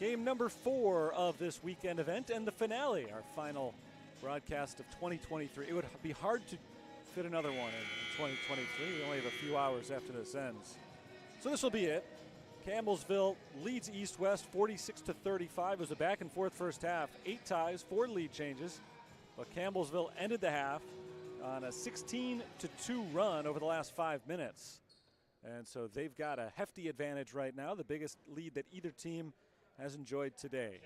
Game number 4 of this weekend event and the finale, our final broadcast of 2023. It would be hard to fit another one in 2023. We only have a few hours after this ends. So this will be it. Campbellsville leads East West 46-35. It was a back and forth first half. 8 ties, 4 lead changes. But Campbellsville ended the half on a 16-2 run over the last 5 minutes. And so they've got a hefty advantage right now, the biggest lead that either team has enjoyed today.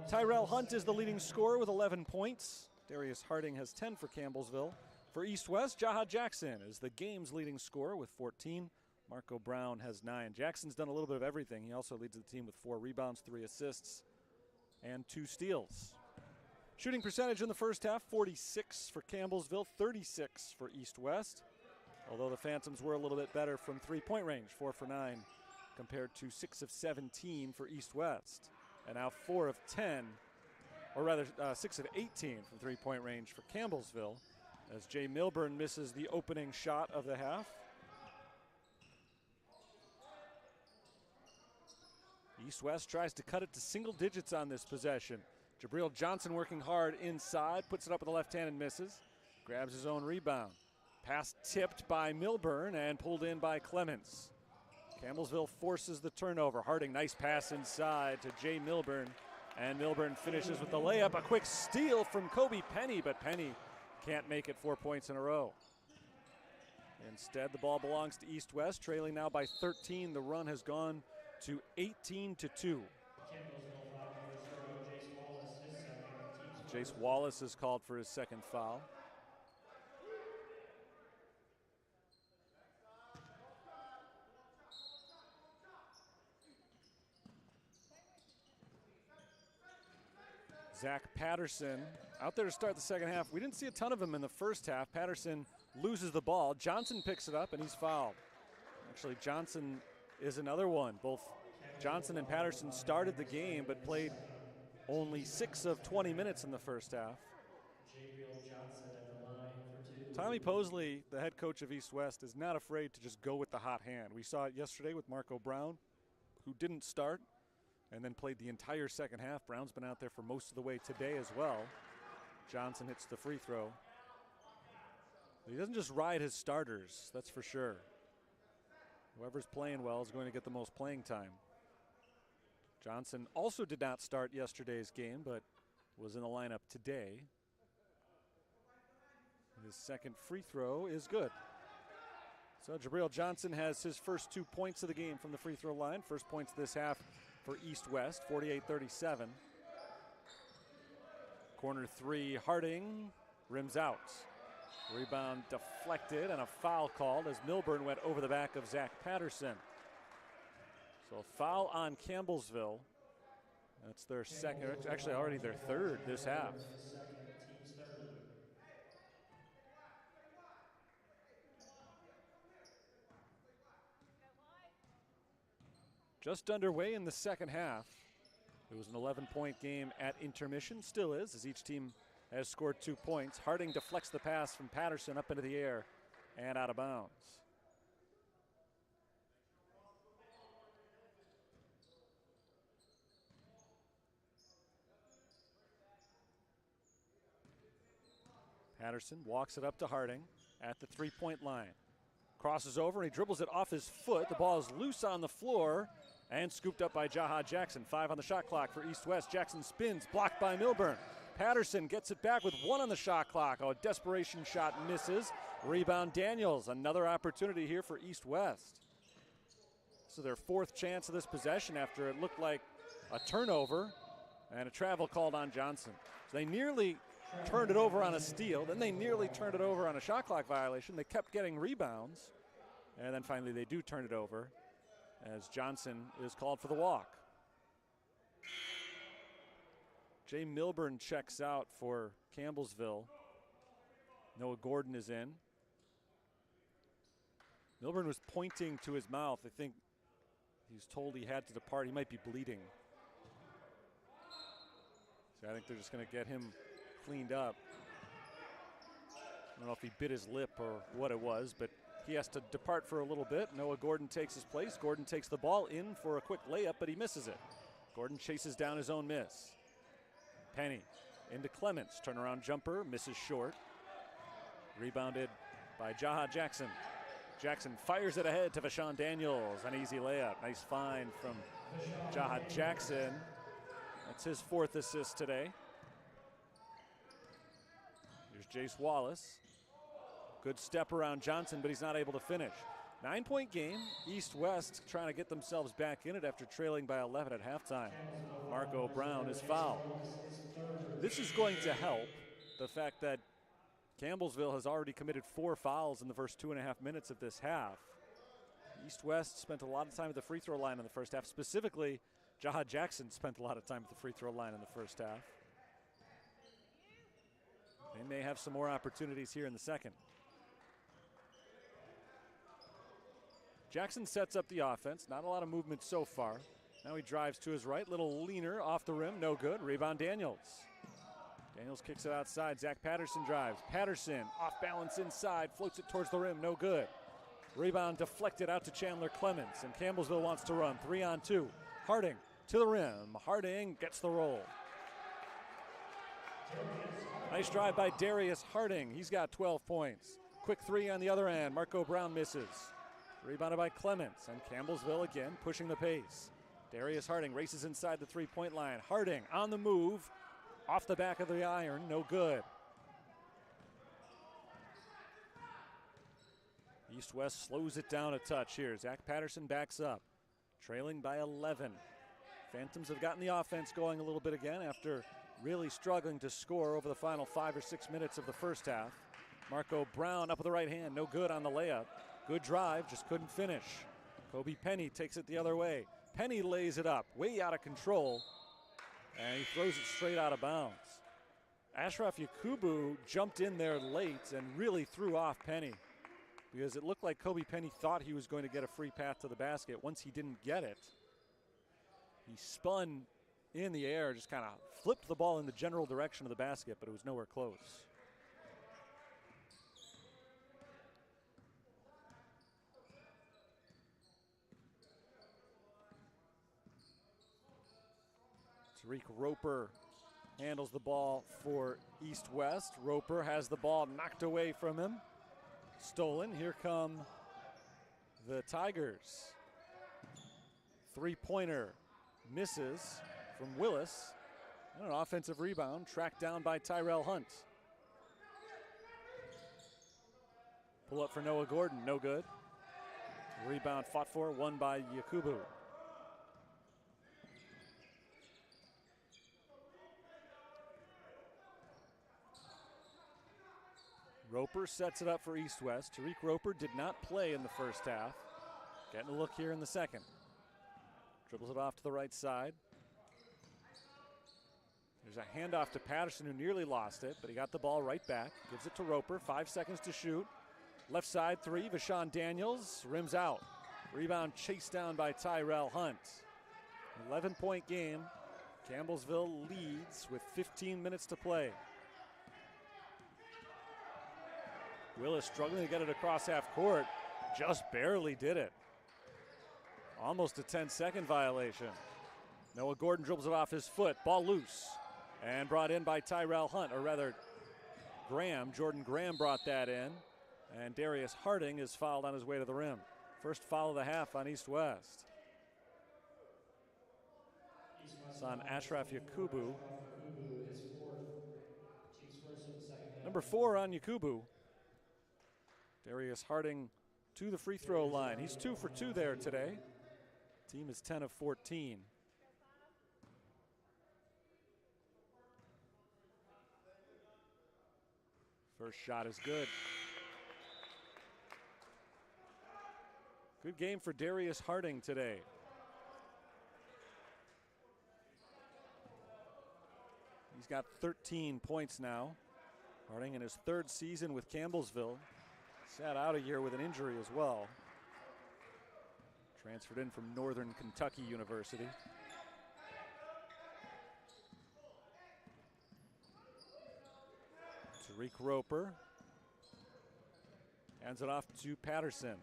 Tyrell Hunt is the leading scorer with 11 points. Darius Harding has 10 for Campbellsville. For East West, Jaha Jackson is the game's leading scorer with 14. Marco Brown has 9. Jackson's done a little bit of everything. He also leads the team with 4 rebounds, 3 assists, and 2 steals. Shooting percentage in the first half, 46 for Campbellsville, 36 for East West. Although the Phantoms were a little bit better from three-point range, 4 for 9 compared to 6 of 17 for East West. And now 4 of 10, or rather 6 of 18 from three-point range for Campbellsville, as Jay Milburn misses the opening shot of the half. East West tries to cut it to single digits on this possession. Jabril Johnson working hard inside, puts it up with the left hand and misses. Grabs his own rebound. Pass tipped by Milburn and pulled in by Clements. Campbellsville forces the turnover. Harding, nice pass inside to Jay Milburn. And Milburn finishes with the layup. A quick steal from Kobe Penny, but Penny can't make it 4 points in a row. Instead, the ball belongs to East West, trailing now by 13. The run has gone to 18-2. Jace Wallace is called for his second foul. Zach Patterson out there to start the second half. We didn't see a ton of him in the first half. Patterson loses the ball. Johnson picks it up and he's fouled. Actually, Johnson is another one. Both Johnson and Patterson started the game but played only 6 of 20 minutes in the first half. Tommy Posley, the head coach of East West, is not afraid to just go with the hot hand. We saw it yesterday with Marco Brown, who didn't start and then played the entire second half. Brown's been out there for most of the way today as well. Johnson hits the free throw. He doesn't just ride his starters, that's for sure. Whoever's playing well is going to get the most playing time. Johnson also did not start yesterday's game, but was in the lineup today. His second free throw is good. So Jabril Johnson has his first 2 points of the game from the free throw line. First points this half for East West, 48-37. Corner 3, Harding rims out. Rebound deflected and a foul called as Milburn went over the back of Zach Patterson. So foul on Campbellsville. That's their second, actually already their third this half. Just underway in the second half. It was an 11-point game at intermission, still is, as each team has scored 2 points. Harding deflects the pass from Patterson up into the air and out of bounds. Patterson walks it up to Harding at the 3-point line. Crosses over and he dribbles it off his foot. The ball is loose on the floor and scooped up by Jaha Jackson. 5 on the shot clock for East West. Jackson spins, blocked by Milburn. Patterson gets it back with 1 on the shot clock. Oh, a desperation shot misses. Rebound Daniels. Another opportunity here for East West. So their 4th chance of this possession after it looked like a turnover and a travel called on Johnson. So they nearly turned it over on a steal. Then they nearly turned it over on a shot clock violation. They kept getting rebounds. And then finally they do turn it over as Johnson is called for the walk. Jay Milburn checks out for Campbellsville. Noah Gordon is in. Milburn was pointing to his mouth. I think he's told he had to depart. He might be bleeding. So I think they're just going to get him cleaned up. I don't know if he bit his lip or what it was, but he has to depart for a little bit. Noah Gordon takes his place. Gordon takes the ball in for a quick layup, but he misses it. Gordon chases down his own miss. Penny into Clements. Turnaround jumper, misses short. Rebounded by Jaha Jackson. Jackson fires it ahead to Vashawn Daniels. An easy layup. Nice find from Jaha Jackson. That's his 4th assist today. Here's Jace Wallace. Good step around Johnson, but he's not able to finish. 9-point game. East-West trying to get themselves back in it after trailing by 11 at halftime. Marco Brown is fouled. This is going to help the fact that Campbellsville has already committed 4 fouls in the first 2.5 minutes of this half. East-West spent a lot of time at the free throw line in the first half. Specifically, Jaha Jackson spent a lot of time at the free throw line in the first half. They may have some more opportunities here in the second. Jackson sets up the offense. Not a lot of movement so far. Now he drives to his right. Little leaner off the rim. No good. Rebound Daniels. Daniels kicks it outside. Zach Patterson drives. Patterson off balance inside. Floats it towards the rim. No good. Rebound deflected out to Chandler Clements. And Campbellsville wants to run. 3-on-2. Harding to the rim. Harding gets the roll. Nice drive by Darius Harding. He's got 12 points. Quick 3 on the other end. Marco Brown misses. Rebounded by Clements. And Campbellsville again pushing the pace. Darius Harding races inside the 3-point line. Harding on the move. Off the back of the iron. No good. East-West slows it down a touch here. Zach Patterson backs up. Trailing by 11. Phantoms have gotten the offense going a little bit again after really struggling to score over the final 5 or 6 minutes of the first half. Marco Brown up with the right hand. No good on the layup. Good drive, just couldn't finish. Kobe Penny takes it the other way. Penny lays it up, way out of control, and he throws it straight out of bounds. Ashraf Yakubu jumped in there late and really threw off Penny because it looked like Kobe Penny thought he was going to get a free path to the basket. Once he didn't get it, he spun in the air, just kind of flipped the ball in the general direction of the basket, but it was nowhere close. Tariq Roper handles the ball for East-West. Roper has the ball knocked away from him. Stolen. Here come the Tigers. 3-pointer misses from Willis. And an offensive rebound tracked down by Tyrell Hunt. Pull up for Noah Gordon. No good. Rebound fought for, won by Yakubu. Roper sets it up for East-West. Tariq Roper did not play in the first half. Getting a look here in the second. Dribbles it off to the right side. There's a handoff to Patterson who nearly lost it, but he got the ball right back. Gives it to Roper, 5 seconds to shoot. Left side 3, Vashawn Daniels, rims out. Rebound chased down by Tyrell Hunt. 11-point game. Campbellsville leads with 15 minutes to play. Willis struggling to get it across half court. Just barely did it. Almost a 10-second violation. Noah Gordon dribbles it off his foot. Ball loose. And brought in by Tyrell Hunt, or rather Graham. Jordan Graham brought that in. And Darius Harding is fouled on his way to the rim. First foul of the half on East-West. It's on Ashraf Yakubu. Number 4 on Yakubu. Darius Harding to the free throw line. He's 2 for 2 there today. Team is 10 of 14. First shot is good. Good game for Darius Harding today. He's got 13 points now. Harding in his 3rd season with Campbellsville. Sat out a year with an injury as well. Transferred in from Northern Kentucky University. Tariq Roper Hands it off to Patterson.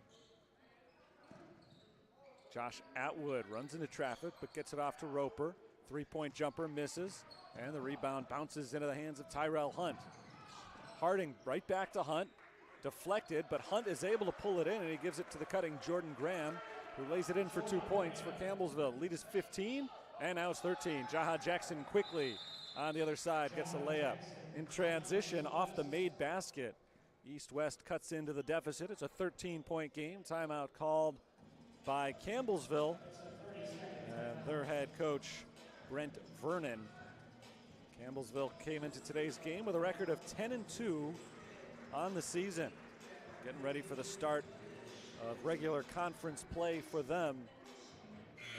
Josh Atwood runs into traffic but gets it off to Roper. Three-point jumper misses, and the rebound bounces into the hands of Tyrell Hunt. Harding right back to Hunt. Deflected, but Hunt is able to pull it in, and he gives it to the cutting Jordan Graham, who lays it in for 2 points for Campbellsville. Lead is 15, and now it's 13. Jaha Jackson quickly on the other side gets a layup. In transition off the made basket. East-West cuts into the deficit. It's a 13-point game. Timeout called by Campbellsville and their head coach, Brent Vernon. Campbellsville came into today's game with a record of 10-2 on the season. Getting ready for the start of regular conference play for them.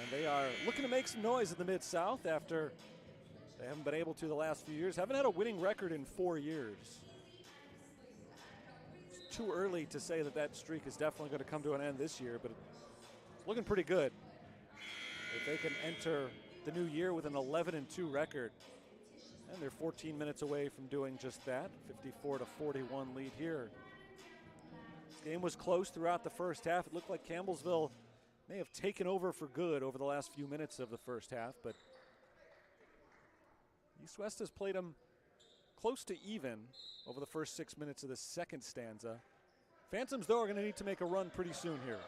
And they are looking to make some noise in the Mid-South after they haven't been able to the last few years. Haven't had a winning record in 4 years. It's too early to say that that streak is definitely going to come to an end this year, but it's looking pretty good. If they can enter the new year with an 11-2 record, and they're 14 minutes away from doing just that. 54-41 lead here. This game was close throughout the first half. It looked like Campbellsville may have taken over for good over the last few minutes of the first half, but East-West has played them close to even over the first 6 minutes of the second stanza. Phantoms, though, are going to need to make a run pretty soon here.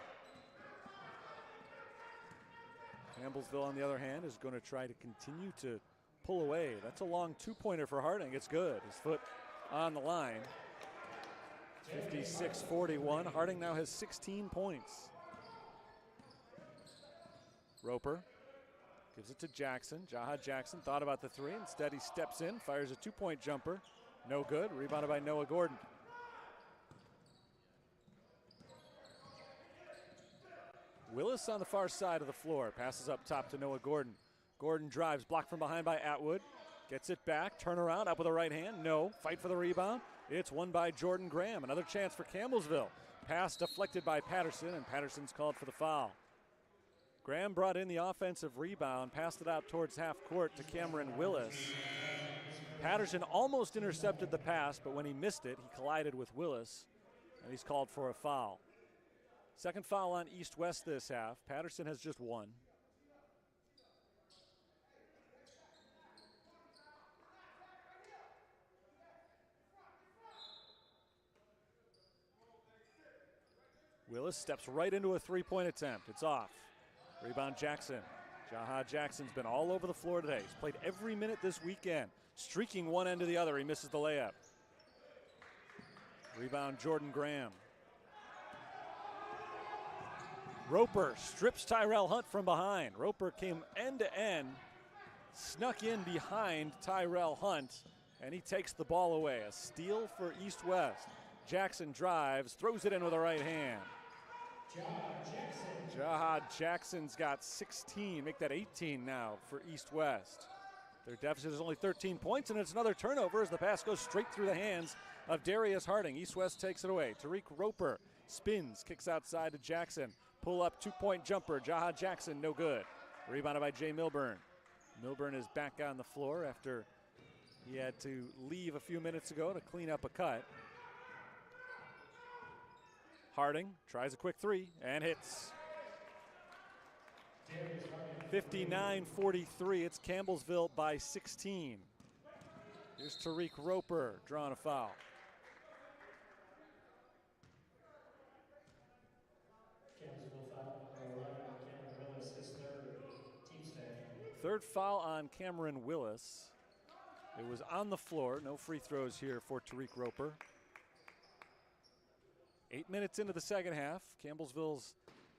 Campbellsville, on the other hand, is going to try to continue to pull away. That's a long two-pointer for Harding. It's good. His foot on the line. 56-41. Harding now has 16 points. Roper gives it to Jackson. Jaha Jackson thought about the three. Instead, he steps in, fires a two-point jumper. No good. Rebounded by Noah Gordon. Willis on the far side of the floor. Passes up top to Noah Gordon. Gordon drives, blocked from behind by Atwood. Gets it back, turn around, up with the right hand. No, fight for the rebound. It's won by Jordan Graham. Another chance for Campbellsville. Pass deflected by Patterson, and Patterson's called for the foul. Graham brought in the offensive rebound, passed it out towards half court to Cameron Willis. Patterson almost intercepted the pass, but when he missed it, he collided with Willis, and he's called for a foul. Second foul on East-West this half. Patterson has just one. Willis steps right into a three-point attempt. It's off. Rebound Jackson. Jaha Jackson's been all over the floor today. He's played every minute this weekend, streaking one end to the other. He misses the layup. Rebound Jordan Graham. Roper strips Tyrell Hunt from behind. Roper came end to end, snuck in behind Tyrell Hunt, and he takes the ball away. A steal for East-West. Jackson drives, throws it in with the right hand. Jaha Jackson's got 16, make that 18 now for East-West. Their deficit is only 13 points, and it's another turnover as the pass goes straight through the hands of Darius Harding. East-West takes it away. Tariq Roper spins, kicks outside to Jackson. Pull up two-point jumper. Jaha Jackson, no good. Rebounded by Jay Milburn. Milburn is back on the floor after he had to leave a few minutes ago to clean up a cut. Harding tries a quick three and hits. 59-43. It's Campbellsville by 16. Here's Tariq Roper drawing a foul. Third foul on Cameron Willis. It was on the floor. No free throws here for Tariq Roper. 8 minutes into the second half, Campbellsville's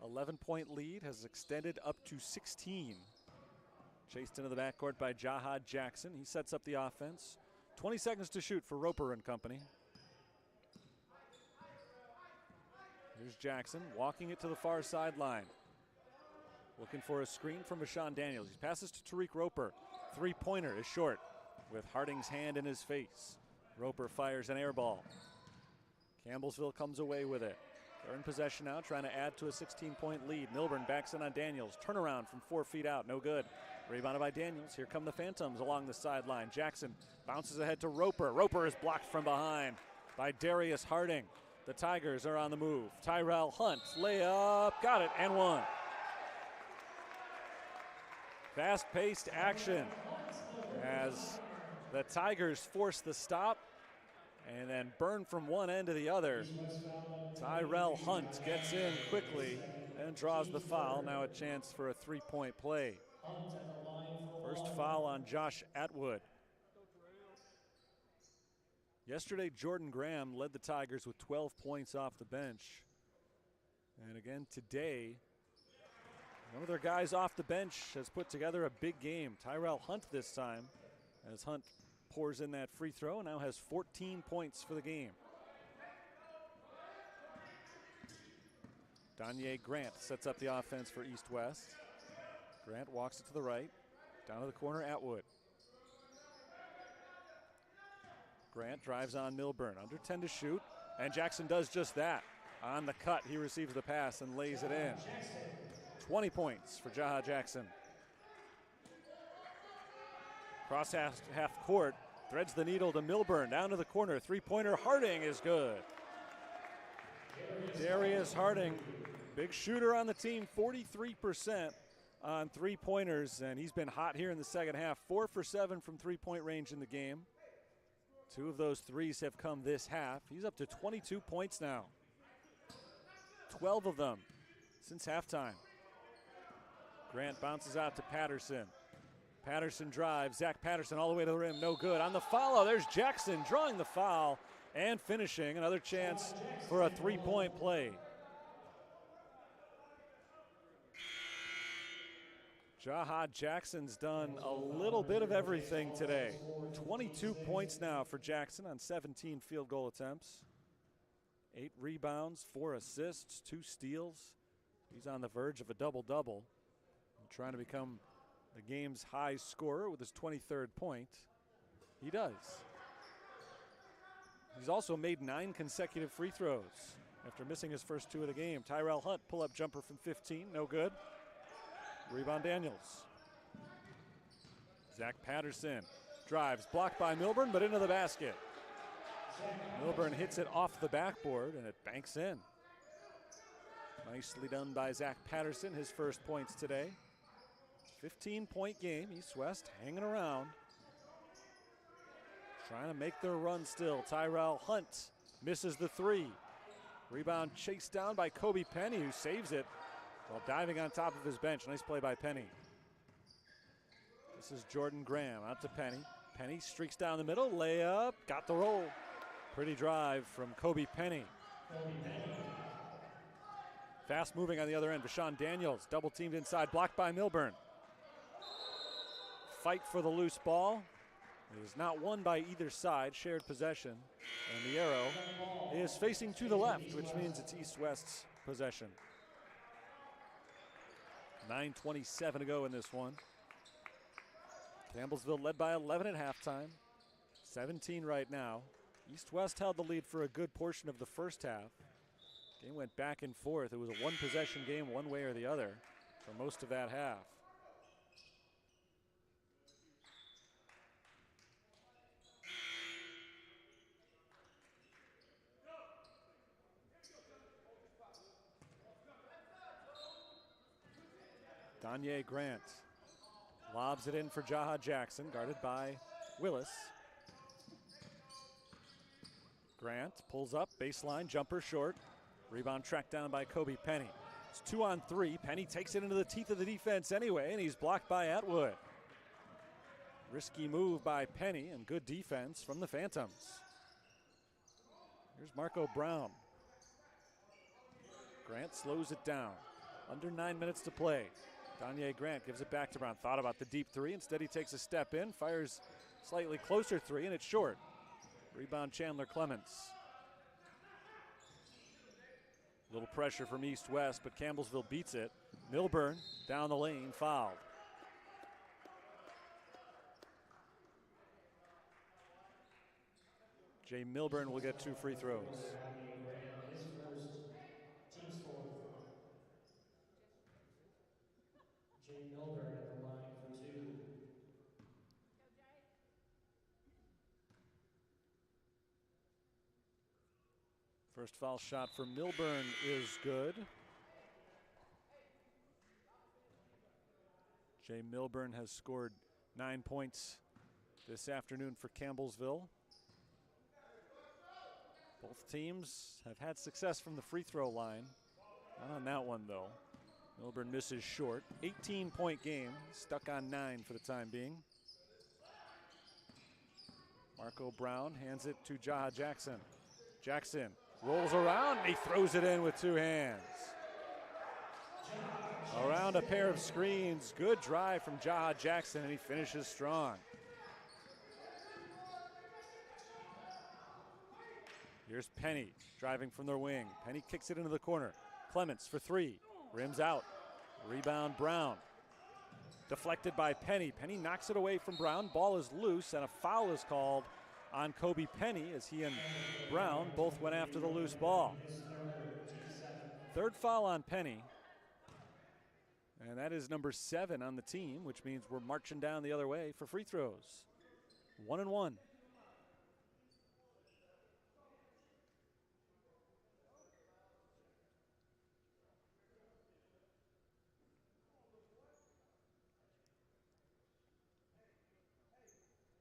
11-point lead has extended up to 16. Chased into the backcourt by Jaha Jackson. He sets up the offense. 20 seconds to shoot for Roper and company. Here's Jackson walking it to the far sideline. Looking for a screen from Rashawn Daniels. He passes to Tariq Roper. Three-pointer is short with Harding's hand in his face. Roper fires an air ball. Campbellsville comes away with it. They're in possession now, trying to add to a 16-point lead. Milburn backs in on Daniels. Turnaround from 4 feet out, no good. Rebounded by Daniels. Here come the Phantoms along the sideline. Jackson bounces ahead to Roper. Roper is blocked from behind by Darius Harding. The Tigers are on the move. Tyrell Hunt, layup, got it, and one. Fast-paced action as the Tigers force the stop and then burn from one end to the other. Tyrell Hunt gets in quickly and draws the foul. Now a chance for a three-point play. First foul on Josh Atwood. Yesterday, Jordan Graham led the Tigers with 12 points off the bench. And again today, one of their guys off the bench has put together a big game. Tyrell Hunt this time, as Hunt pours in that free throw and now has 14 points for the game. Danye Grant sets up the offense for East West. Grant walks it to the right, down to the corner, Atwood. Grant drives on Milburn, under 10 to shoot, and Jackson does just that. On the cut, he receives the pass and lays it in. 20 points for Jaha Jackson. Cross half court, threads the needle to Milburn, down to the corner. Three-pointer, Harding is good. Darius Harding, big shooter on the team, 43% on three-pointers, and he's been hot here in the second half. 4 for 7 from three-point range in the game. 2 of those threes have come this half. He's up to 22 points now. 12 of them since halftime. Grant bounces out to Patterson. Patterson drives. Zach Patterson all the way to the rim. No good. On the follow, there's Jackson drawing the foul and finishing. Another chance for a three-point play. Jaha Jackson's done a little bit of everything today. 22 points now for Jackson on 17 field goal attempts. 8 rebounds, 4 assists, 2 steals. He's on the verge of a double-double. Trying to become the game's high scorer with his 23rd point. He does. He's also made 9 consecutive free throws after missing his first 2 of the game. Tyrell Hunt, pull-up jumper from 15, no good. Rebound Daniels. Zach Patterson drives, blocked by Milburn, but into the basket. Milburn hits it off the backboard, and it banks in. Nicely done by Zach Patterson, his first points today. 15-point game, East-West hanging around. Trying to make their run still. Tyrell Hunt misses the 3. Rebound chased down by Kobe Penny, who saves it while diving on top of his bench. Nice play by Penny. This is Jordan Graham out to Penny. Penny streaks down the middle, layup, got the roll. Pretty drive from Kobe Penny. Fast moving on the other end, Vashawn Daniels, double teamed inside, blocked by Milburn. Fight for the loose ball. It is not won by either side, shared possession. And the arrow is facing to the left, which means it's East-West's possession. 9:27 to go in this one. Campbellsville led by 11 at halftime. 17 right now. East-West held the lead for a good portion of the first half. Game went back and forth. It was a one-possession game one way or the other for most of that half. Danye Grant lobs it in for Jaha Jackson, guarded by Willis. Grant pulls up, baseline, jumper short. Rebound tracked down by Kobe Penny. It's 2-on-3. Penny takes it into the teeth of the defense anyway, and he's blocked by Atwood. Risky move by Penny and good defense from the Phantoms. Here's Marco Brown. Grant slows it down. Under 9 minutes to play. Danye Grant gives it back to Brown. Thought about the deep 3. Instead, he takes a step in, fires slightly closer 3, and it's short. Rebound Chandler Clements. Little pressure from East-West, but Campbellsville beats it. Milburn down the lane, fouled. Jay Milburn will get 2 free throws. Jay Milburn at the line for 2. First foul shot for Milburn is good. Jay Milburn has scored 9 points this afternoon for Campbellsville. Both teams have had success from the free throw line. Not on that one, though. Milburn misses short. 18-point game, stuck on 9 for the time being. Marco Brown hands it to Jaha Jackson. Jackson rolls around, and he throws it in with 2 hands. Around a pair of screens, good drive from Jaha Jackson, and he finishes strong. Here's Penny driving from the wing. Penny kicks it into the corner. Clements for 3, rims out. Rebound Brown. Deflected by Penny. Penny knocks it away from Brown. Ball is loose, and a foul is called on Kobe Penny as he and Brown both went after the loose ball. Third foul on Penny. And that is number 7 on the team, which means we're marching down the other way for free throws. 1 and 1.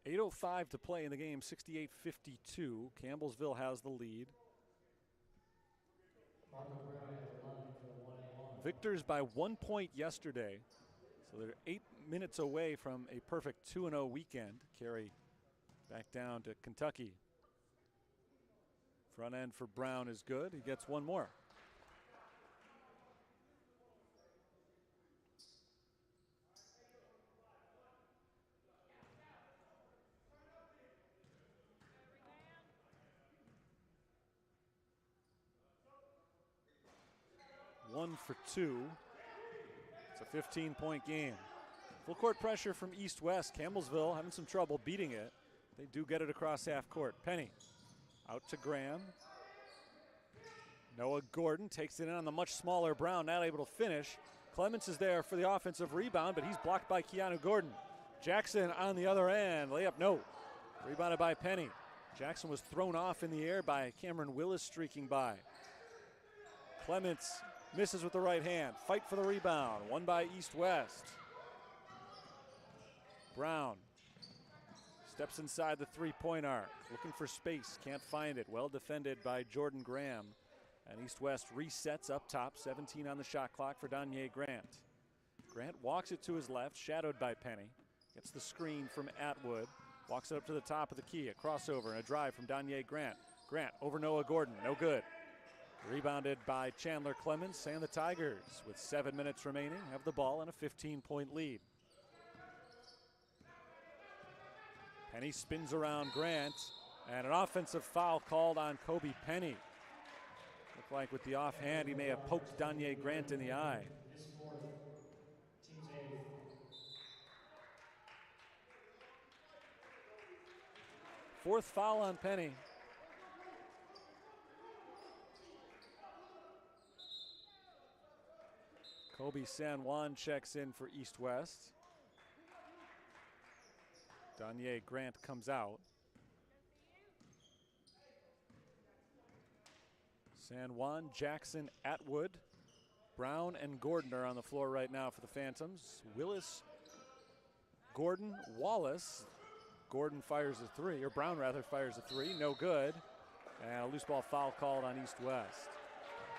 .805 to play in the game, 68-52. Campbellsville has the lead. Victors by 1 point yesterday, so they're 8 minutes away from a perfect 2-0 weekend. Carry back down to Kentucky. Front end for Brown is good. He gets one more. One for 2. It's a 15-point game. Full court pressure from East-West. Campbellsville having some trouble beating it. They do get it across half court. Penny out to Graham. Noah Gordon takes it in on the much smaller Brown, not able to finish. Clements is there for the offensive rebound, but he's blocked by Keanu Gordon. Jackson on the other end. Layup, no. Rebounded by Penny. Jackson was thrown off in the air by Cameron Willis streaking by. Clements misses with the right hand. Fight for the rebound. Won by East-West. Brown steps inside the three-point arc. Looking for space. Can't find it. Well defended by Jordan Graham. And East-West resets up top. 17 on the shot clock for Danye Grant. Grant walks it to his left. Shadowed by Penny. Gets the screen from Atwood. Walks it up to the top of the key. A crossover and a drive from Danye Grant. Grant over Noah Gordon. No good. Rebounded by Chandler Clements, and the Tigers, with 7 minutes remaining, have the ball and a 15-point lead. Penny spins around Grant, and an offensive foul called on Kobe Penny. Looked like with the offhand, he may have poked Danye Grant in the eye. Fourth foul on Penny. Kobe San Juan checks in for East-West. Danye Grant comes out. San Juan, Jackson, Atwood, Brown, and Gordon are on the floor right now for the Phantoms. Willis, Gordon, Wallace. Gordon fires a 3, or Brown rather fires a 3, no good. And a loose ball foul called on East-West.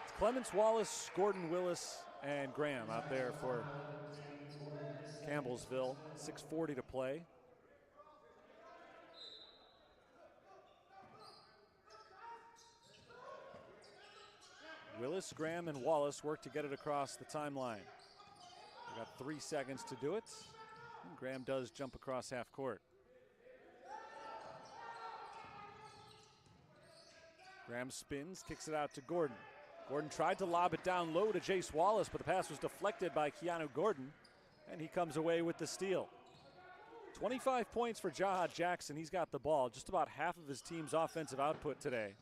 It's Clements, Wallace, Gordon, Willis, and Graham out there for Campbellsville. 6:40 to play. Willis, Graham, and Wallace work to get it across the timeline. They got 3 seconds to do it. And Graham does jump across half court. Graham spins, kicks it out to Gordon. Gordon tried to lob it down low to Jace Wallace, but the pass was deflected by Keanu Gordon, and he comes away with the steal. 25 points for Jaha Jackson. He's got the ball, just about half of his team's offensive output today.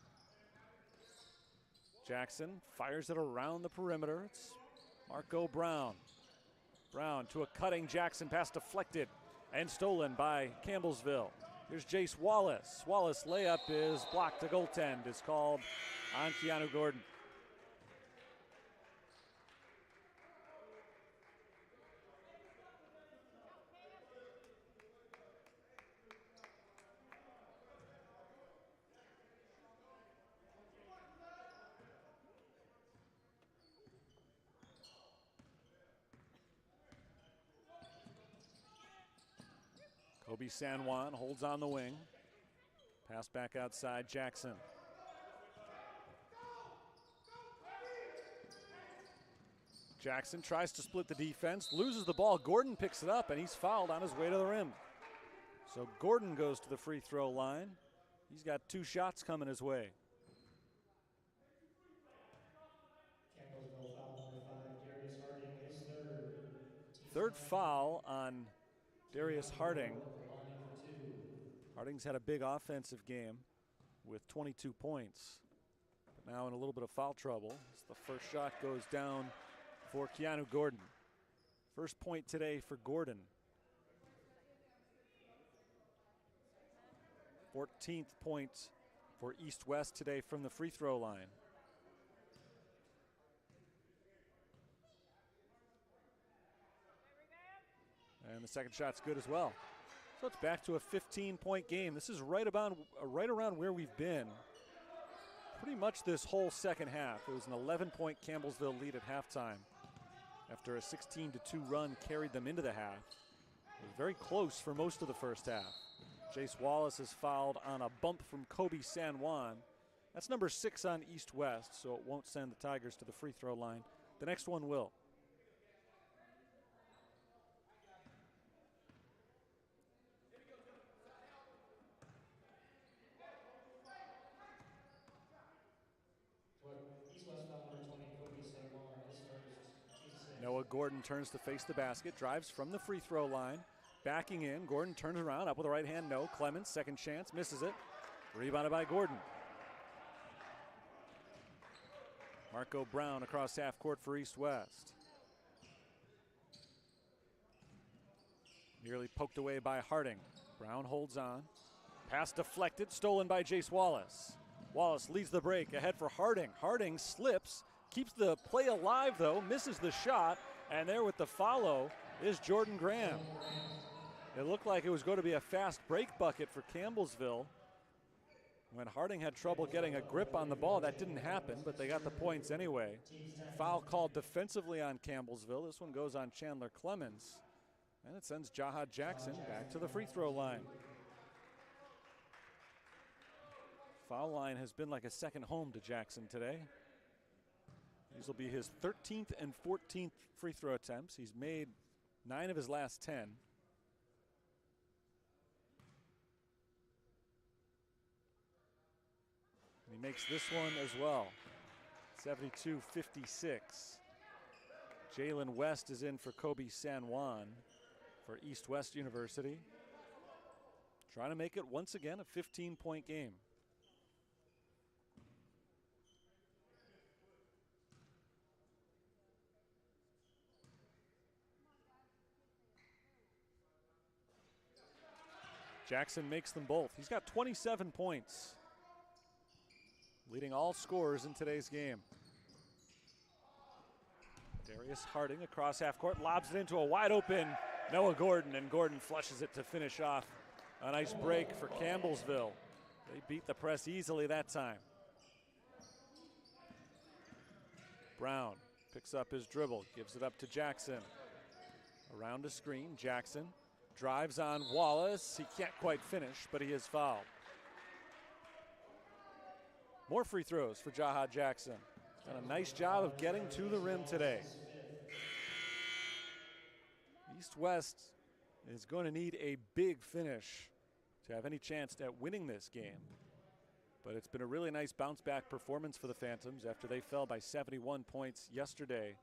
Jackson fires it around the perimeter. It's Marco Brown. Brown to a cutting Jackson, pass deflected and stolen by Campbellsville. Here's Jace Wallace. Wallace layup is blocked. To goaltend is called on Keanu Gordon. Kobe San Juan holds on the wing. Pass back outside, Jackson. Jackson tries to split the defense, loses the ball. Gordon picks it up, and he's fouled on his way to the rim. So Gordon goes to the free throw line. He's got 2 shots coming his way. Campbellsville foul number 5, Darius Harding, his third. Third foul on Darius Harding. Line for 2. Harding's had a big offensive game with 22 points. But now in a little bit of foul trouble. As the first shot goes down for Keanu Gordon. First point today for Gordon. 14th point for East West today from the free throw line. And the second shot's good as well. So it's back to a 15-point game. This is right around where we've been pretty much this whole second half. It was an 11-point Campbellsville lead at halftime after a 16-2 run carried them into the half. It was very close for most of the first half. Jace Wallace is fouled on a bump from Kobe San Juan. That's number 6 on East West, so it won't send the Tigers to the free throw line. The next one will. Noah Gordon turns to face the basket, drives from the free throw line, backing in. Gordon turns around, up with a right hand, no. Clemens, second chance, misses it. Rebounded by Gordon. Marco Brown across half court for East West. Nearly poked away by Harding. Brown holds on. Pass deflected, stolen by Jace Wallace. Wallace leads the break, ahead for Harding. Harding slips, keeps the play alive though, misses the shot, and there with the follow is Jordan Graham. It looked like it was going to be a fast break bucket for Campbellsville. When Harding had trouble getting a grip on the ball, that didn't happen, but they got the points anyway. Foul called defensively on Campbellsville. This one goes on Chandler Clemens, and it sends Jaha Jackson back to the free throw line. Foul line has been like a second home to Jackson today. These will be his 13th and 14th free throw attempts. He's made 9 of his last 10. And he makes this one as well. 72-56. Jalen West is in for Kobe San Juan for East West University. Trying to make it once again a 15-point game. Jackson makes them both. He's got 27 points, leading all scorers in today's game. Darius Harding across half court, lobs it into a wide open Noah Gordon, and Gordon flushes it to finish off a nice break for Campbellsville. They beat the press easily that time. Brown picks up his dribble, gives it up to Jackson. Around a screen, Jackson drives on Wallace. He can't quite finish, but he is fouled. More free throws for Jaha Jackson. Done a nice job of getting to the rim today. East West is going to need a big finish to have any chance at winning this game. But it's been a really nice bounce back performance for the Phantoms after they fell by 71 points yesterday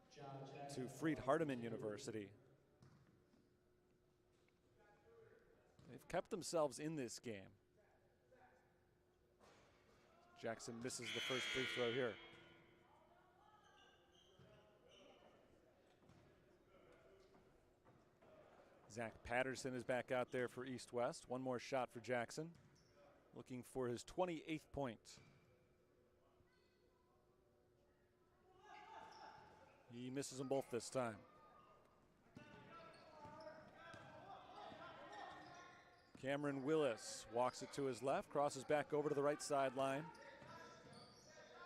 to Freed-Hardeman University. They've kept themselves in this game. Jackson misses the first free throw here. Zach Patterson is back out there for East West. One more shot for Jackson, looking for his 28th point. He misses them both this time. Cameron Willis walks it to his left, crosses back over to the right sideline.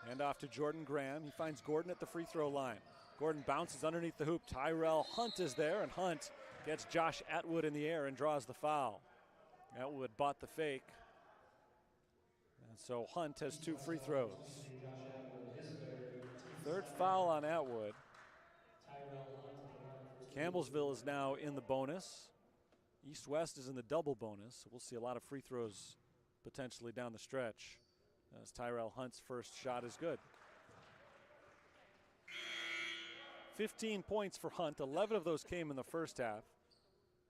Hand off to Jordan Graham. He finds Gordon at the free throw line. Gordon bounces underneath the hoop. Tyrell Hunt is there, and Hunt gets Josh Atwood in the air and draws the foul. Atwood bought the fake. And so Hunt has 2 free throws. Third foul on Atwood. Campbellsville is now in the bonus. East West is in the double bonus. So we'll see a lot of free throws potentially down the stretch, as Tyrell Hunt's first shot is good. 15 points for Hunt. 11 of those came in the first half.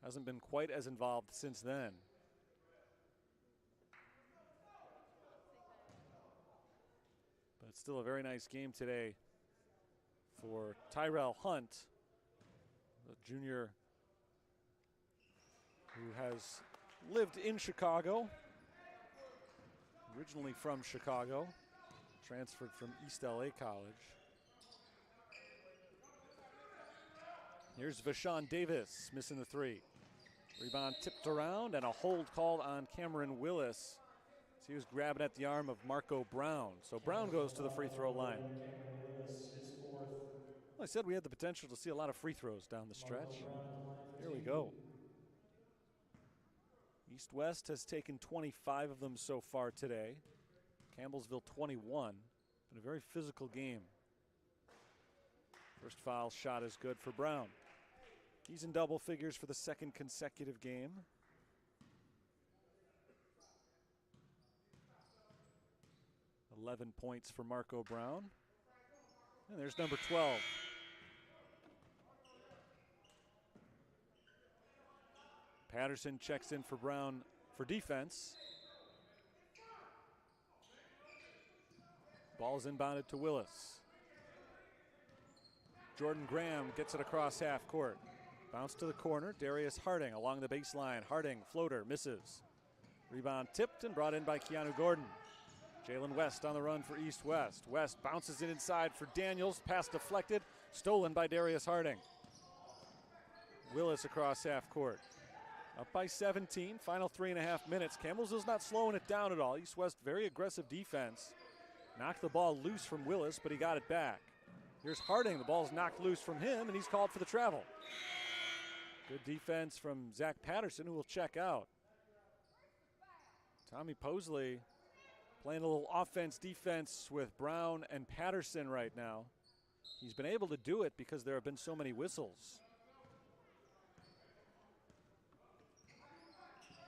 Hasn't been quite as involved since then. But it's still a very nice game today for Tyrell Hunt, the junior who has lived in Chicago, originally from Chicago, transferred from East LA College. Here's Vashawn Davis missing the 3. Rebound tipped around and a hold called on Cameron Willis. So he was grabbing at the arm of Marco Brown. So Brown goes to the free throw line. Well, I said we had the potential to see a lot of free throws down the stretch. Here we go. East West has taken 25 of them so far today. Campbellsville 21. Been a very physical game. First foul shot is good for Brown. He's in double figures for the second consecutive game. .11 points for Marco Brown. And there's number 12. Patterson checks in for Brown for defense. Ball's inbounded to Willis. Jordan Graham gets it across half court. Bounce to the corner. Darius Harding along the baseline. Harding, floater, misses. Rebound tipped and brought in by Keanu Gordon. Jalen West on the run for East West. West bounces it inside for Daniels. Pass deflected. Stolen by Darius Harding. Willis across half court. Up by 17. Final 3.5 minutes. Campbellsville's not slowing it down at all. East West very aggressive defense. Knocked the ball loose from Willis, but he got it back. Here's Harding. The ball's knocked loose from him, and he's called for the travel. Good defense from Zach Patterson, who will check out. Tommy Posley playing a little offense-defense with Brown and Patterson right now. He's been able to do it because there have been so many whistles.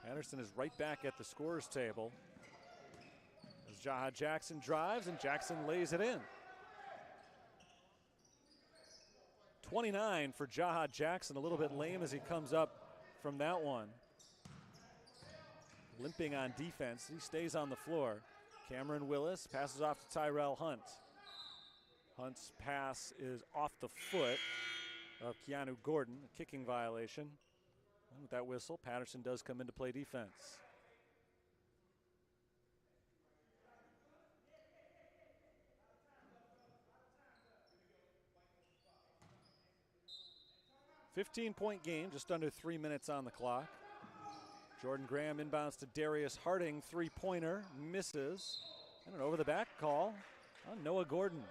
Patterson is right back at the scorer's table as Jaha Jackson drives, and Jackson lays it in. 29 for Jaha Jackson, a little bit lame as he comes up from that one. Limping on defense, he stays on the floor. Cameron Willis passes off to Tyrell Hunt. Hunt's pass is off the foot of Keanu Gordon, a kicking violation. And with that whistle, Patterson does come in to play defense. .15 game, just under 3 minutes on the clock. Jordan Graham inbounds to Darius Harding, three-pointer, misses. And an over-the-back call on Noah Gordon.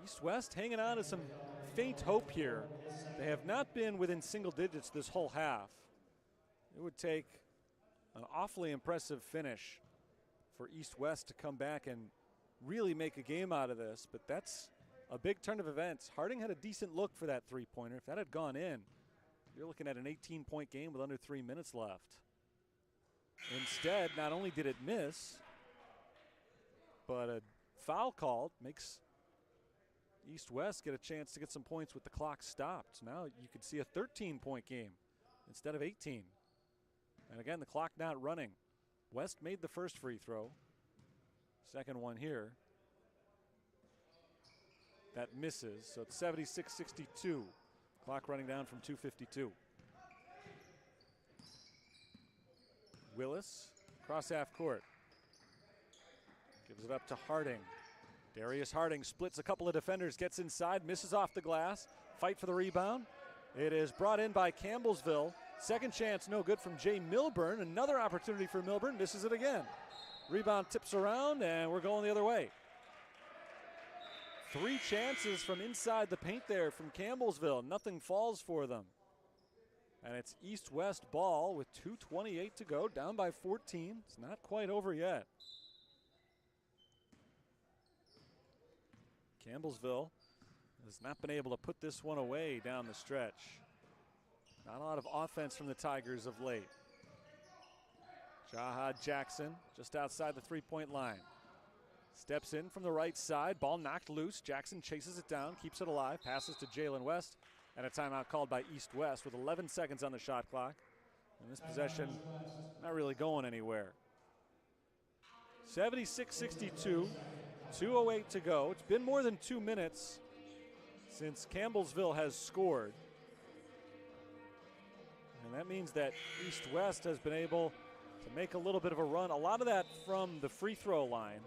East West hanging on to some faint hope here. They have not been within single digits this whole half. It would take an awfully impressive finish for East West to come back and really make a game out of this, but that's a big turn of events. Harding had a decent look for that three-pointer. If that had gone in, you're looking at an 18-point game with under 3 minutes left. Instead, not only did it miss, but a foul called makes East West get a chance to get some points with the clock stopped. Now you could see a 13-point game instead of 18. And again, the clock not running. West made the first free throw. Second one here. That misses, so it's 76-62. Clock running down from 2:52. Willis across half court. Gives it up to Harding. Darius Harding splits a couple of defenders, gets inside, misses off the glass. Fight for the rebound. It is brought in by Campbellsville. Second chance, no good from Jay Milburn. Another opportunity for Milburn, misses it again. Rebound tips around, and we're going the other way. 3 chances from inside the paint there from Campbellsville. Nothing falls for them. And it's East-West ball with 2:28 to go, down by 14. It's not quite over yet. Campbellsville has not been able to put this one away down the stretch. Not a lot of offense from the Tigers of late. Jahad Jackson just outside the three-point line. Steps in from the right side, ball knocked loose. Jackson chases it down, keeps it alive, passes to Jalen West, and a timeout called by East-West with 11 seconds on the shot clock. And this possession not really going anywhere. 76-62, 2:08 to go. It's been more than 2 minutes since Campbellsville has scored. And that means that East-West has been able to make a little bit of a run. A lot of that from the free throw line.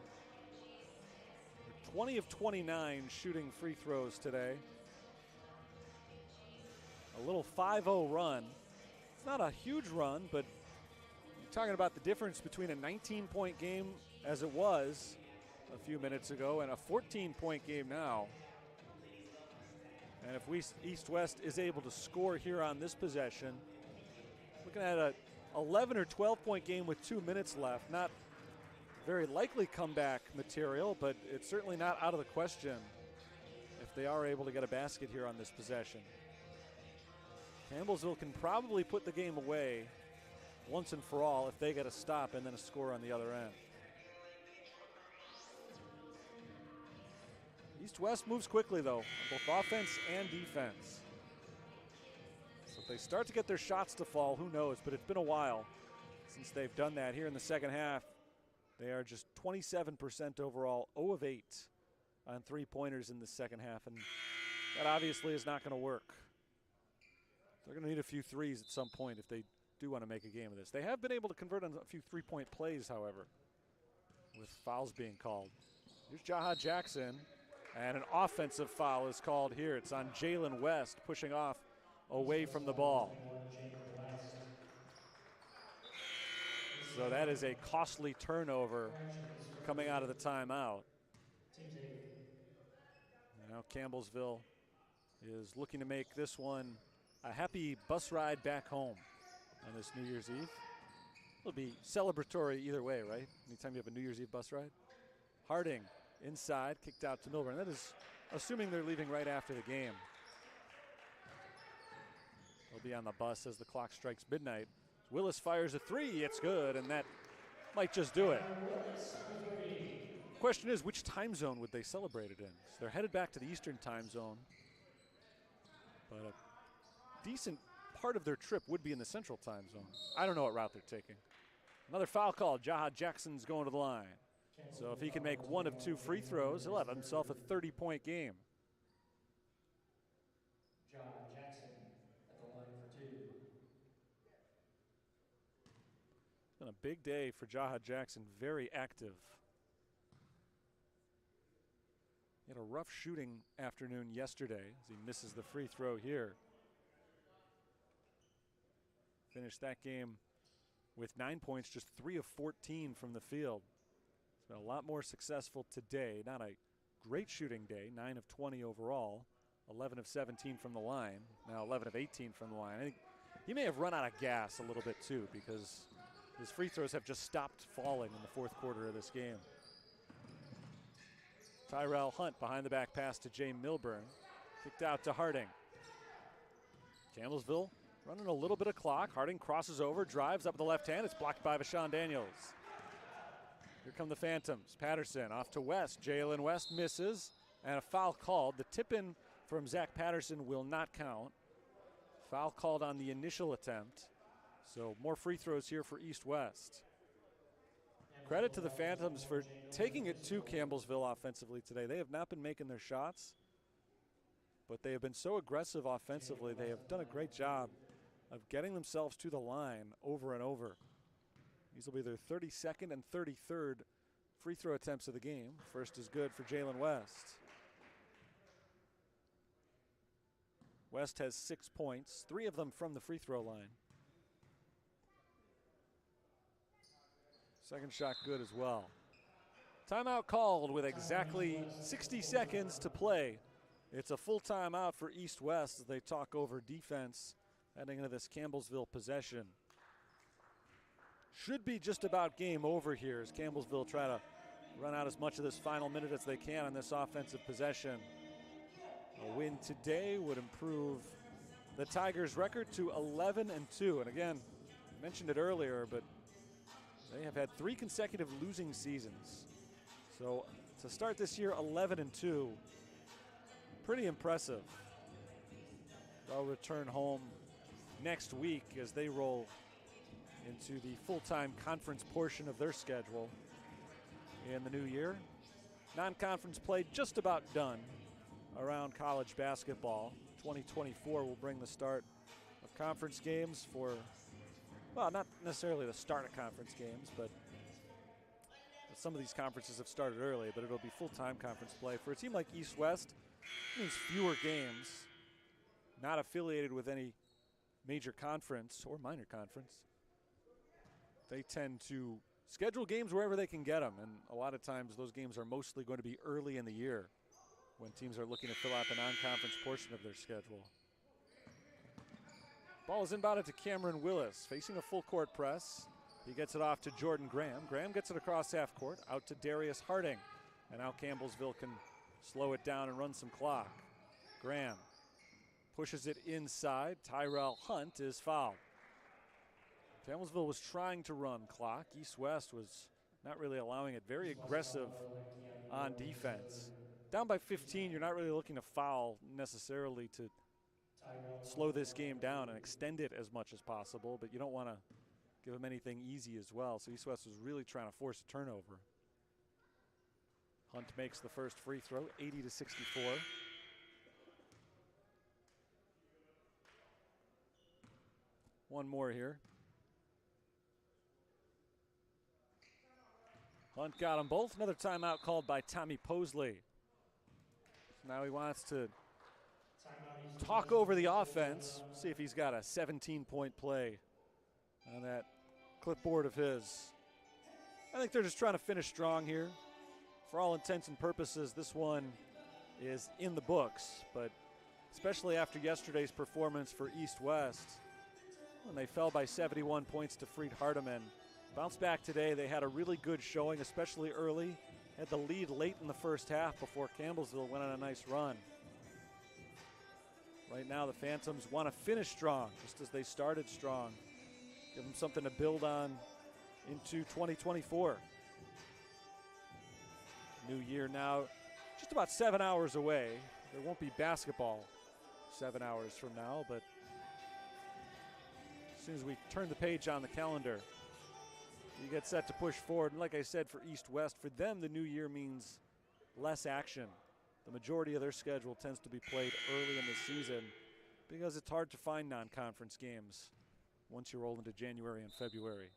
20 of 29 shooting free throws today. A little 5-0 run. It's not a huge run, but you're talking about the difference between a 19-point game as it was a few minutes ago and a 14-point game now. And if East-West is able to score here on this possession, looking at a 11 or 12-point game with 2 minutes left. Not very likely comeback material, but it's certainly not out of the question if they are able to get a basket here on this possession. Campbellsville can probably put the game away once and for all if they get a stop and then a score on the other end. East-West moves quickly, though, both offense and defense. So if they start to get their shots to fall, who knows? But it's been a while since they've done that. Here in the second half, they are just 27% overall, 0 of 8 on three-pointers in the second half, and that obviously is not going to work. They're going to need a few threes at some point if they do want to make a game of this. They have been able to convert on a few three-point plays, however, with fouls being called. Here's Jahad Jackson, and an offensive foul is called here. It's on Jalen West, pushing off away from the ball. So that is a costly turnover coming out of the timeout. Now Campbellsville is looking to make this one a happy bus ride back home on this New Year's Eve. It'll be celebratory either way, right? Anytime you have a New Year's Eve bus ride. Harding inside, kicked out to Milburn. That is assuming they're leaving right after the game. They'll be on the bus as the clock strikes midnight. Willis fires a three, it's good, and that might just do it. Question is, which time zone would they celebrate it in? So they're headed back to the Eastern time zone, but a decent part of their trip would be in the Central time zone. I don't know what route they're taking. Another foul call. Jahad Jackson's going to the line. So if he can make 1 of 2 free throws, he'll have himself a 30-point game. Jahad Jackson at the line for 2. It's been a big day for Jahad Jackson, very active. He had a rough shooting afternoon yesterday as he misses the free throw here. Finished that game with 9 points, just 3 of 14 from the field. He's been a lot more successful today. Not a great shooting day, 9 of 20 overall, 11 of 17 from the line, now 11 of 18 from the line. I think he may have run out of gas a little bit too because his free throws have just stopped falling in the fourth quarter of this game. Tyrell Hunt behind the back pass to Jay Milburn. Kicked out to Harding. Campbellsville running a little bit of clock. Harding crosses over, drives up with the left hand. It's blocked by Vashawn Daniels. Here come the Phantoms. Patterson off to West. Jalen West misses, and a foul called. The tip-in from Zach Patterson will not count. Foul called on the initial attempt. So more free throws here for East-West. Credit to the Phantoms for taking it to Campbellsville offensively today. They have not been making their shots, but they have been so aggressive offensively. They have done a great job of getting themselves to the line over and over. These will be their 32nd and 33rd free throw attempts of the game. First is good for Jalen West. West has 6 points, 3 of them from the free throw line. Second shot good as well. Timeout called with exactly 60 seconds to play. It's a full timeout for East West as they talk over defense heading into this Campbellsville possession. Should be just about game over here as Campbellsville try to run out as much of this final minute as they can on this offensive possession. A win today would improve the Tigers' record to 11-2. And again, I mentioned it earlier, but they have had 3 consecutive losing seasons. So to start this year 11-2, pretty impressive. They'll return home next week as they roll into the full-time conference portion of their schedule in the new year. Non-conference play just about done around college basketball. 2024 will bring the start of conference games for, well, not necessarily the start of conference games, but some of these conferences have started early, but it'll be full-time conference play. For a team like East West, it means fewer games, not affiliated with any major conference or minor conference. They tend to schedule games wherever they can get them, and a lot of times those games are mostly going to be early in the year when teams are looking to fill out the non-conference portion of their schedule. Ball is inbounded to Cameron Willis, facing a full court press. He gets it off to Jordan Graham. Graham gets it across half court, out to Darius Harding. And now Campbellsville can slow it down and run some clock. Graham pushes it inside. Tyrell Hunt is fouled. Campbellsville was trying to run clock. East West was not really allowing it. Very aggressive on defense. Down by 15, you're not really looking to foul necessarily to slow this game down and extend it as much as possible, but you don't want to give them anything easy as well. So East West was really trying to force a turnover. Hunt makes the first free throw, 80-64. One more here. Hunt got them both. Another timeout called by Tommy Posley. Now he wants to talk over the offense, see if he's got a 17-point play on that clipboard of his. I think they're just trying to finish strong here. For all intents and purposes, this one is in the books, but especially after yesterday's performance for East West, when they fell by 71 points to Freed Hardeman. Bounced back today. They had a really good showing, especially early. Had the lead late in the first half before Campbellsville went on a nice run. Right now, the Phantoms want to finish strong, just as they started strong. Give them something to build on into 2024. New year now, just about 7 hours away. There won't be basketball 7 hours from now, but as soon as we turn the page on the calendar, you get set to push forward. And like I said, for East West, for them, the new year means less action. The majority of their schedule tends to be played early in the season because it's hard to find non-conference games once you roll into January and February.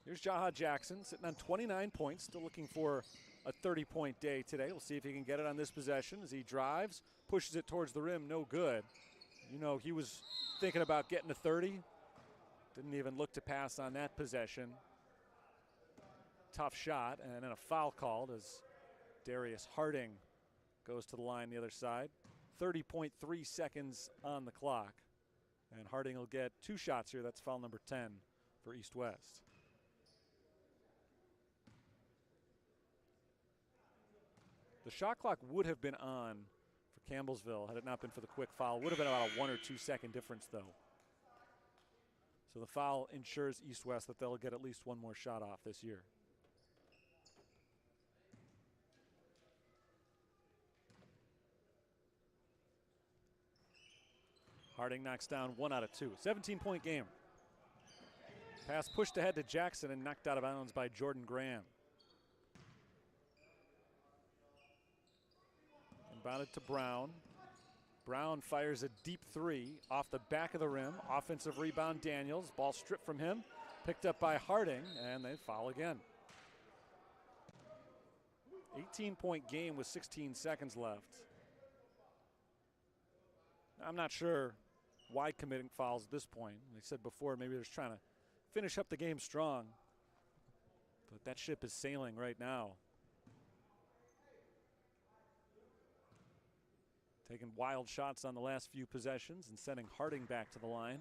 Here's Jaha Jackson sitting on 29 points, still looking for a 30-point day today. We'll see if he can get it on this possession as he drives, pushes it towards the rim, no good. You know, he was thinking about getting to 30. Didn't even look to pass on that possession. Tough shot, and then a foul called as Darius Harding goes to the line the other side. 30.3 seconds on the clock. And Harding will get 2 shots here. That's foul number 10 for East West. The shot clock would have been on for Campbellsville had it not been for the quick foul. Would have been about a 1 or 2 second difference, though. So the foul ensures East West that they'll get at least one more shot off this year. Harding knocks down 1 out of 2. 17-point game. Pass pushed ahead to Jackson and knocked out of bounds by Jordan Graham. Inbounded to Brown. Brown fires a deep three off the back of the rim. Offensive rebound, Daniels. Ball stripped from him, picked up by Harding, and they foul again. 18-point game with 16 seconds left. I'm not sure why committing fouls at this point. They said before maybe they're just trying to finish up the game strong. But that ship is sailing right now. Taking wild shots on the last few possessions and sending Harding back to the line.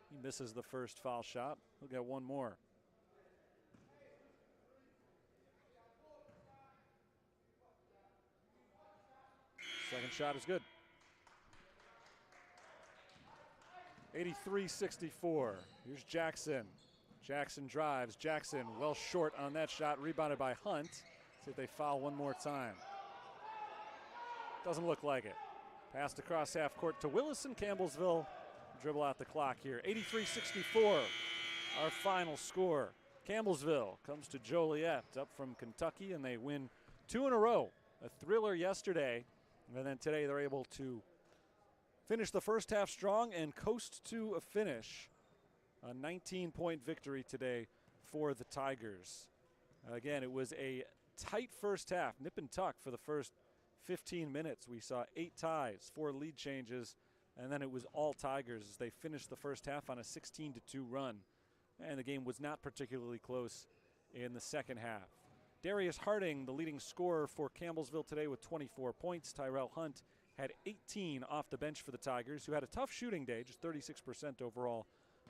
He misses the first foul shot. He'll get one more. Second shot is good. 83-64. Here's Jackson. Jackson drives. Jackson well short on that shot. Rebounded by Hunt. See if they foul one more time. Doesn't look like it. Passed across half court to Willis, and Campbellsville dribble out the clock here. 83-64, our final score. Campbellsville comes to Joliet up from Kentucky, and they win 2 in a row. A thriller yesterday, and then today they're able to finish the first half strong and coast to a finish. A 19-point victory today for the Tigers. Again, it was a tight first half, nip and tuck for the first 15 minutes. We saw 8 ties, 4 lead changes, and then it was all Tigers as they finished the first half on a 16-2 run. And the game was not particularly close in the second half. Darius Harding, the leading scorer for Campbellsville today with 24 points. Tyrell Hunt had 18 off the bench for the Tigers, who had a tough shooting day, just 36% overall,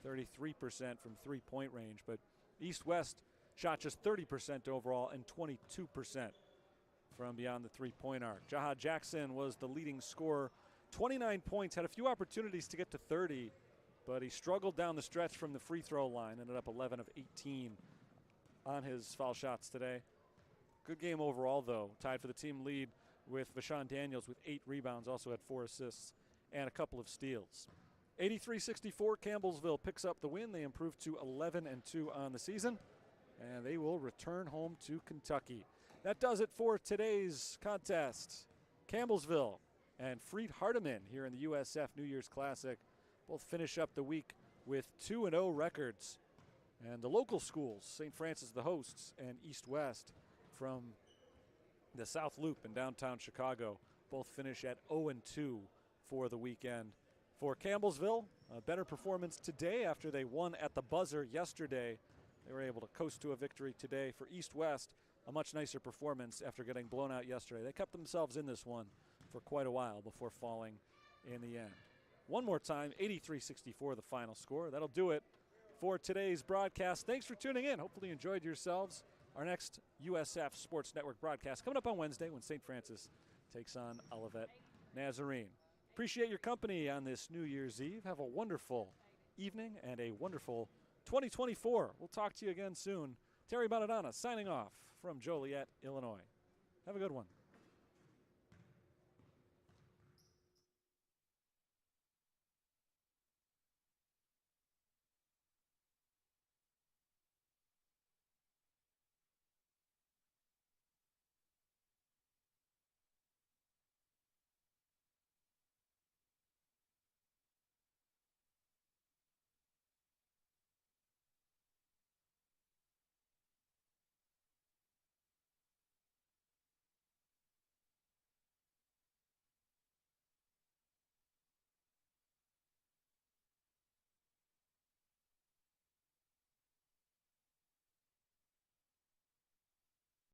33% from three-point range. But East-West shot just 30% overall and 22% from beyond the three-point arc. Jaha Jackson was the leading scorer, 29 points, had a few opportunities to get to 30, but he struggled down the stretch from the free throw line, ended up 11 of 18 on his foul shots today. Good game overall, though. Tied for the team lead with Vashawn Daniels with 8 rebounds, also had 4 assists and a couple of steals. 83-64, Campbellsville picks up the win. They improve to 11-2 on the season, and they will return home to Kentucky. That does it for today's contest. Campbellsville and Freed Hardeman here in the USF New Year's Classic both finish up the week with 2-0 records. And the local schools, St. Francis the hosts and East-West from the South Loop in downtown Chicago, both finish at 0-2 for the weekend. For Campbellsville, a better performance today after they won at the buzzer yesterday. They were able to coast to a victory today. For East-West, a much nicer performance after getting blown out yesterday. They kept themselves in this one for quite a while before falling in the end. One more time, 83-64 the final score. That'll do it for today's broadcast. Thanks for tuning in. Hopefully you enjoyed yourselves. Our next USF Sports Network broadcast coming up on Wednesday when St. Francis takes on Olivet Nazarene. Appreciate your company on this New Year's Eve. Have a wonderful evening and a wonderful 2024. We'll talk to you again soon. Terry Bonadonna signing off from Joliet, Illinois. Have a good one.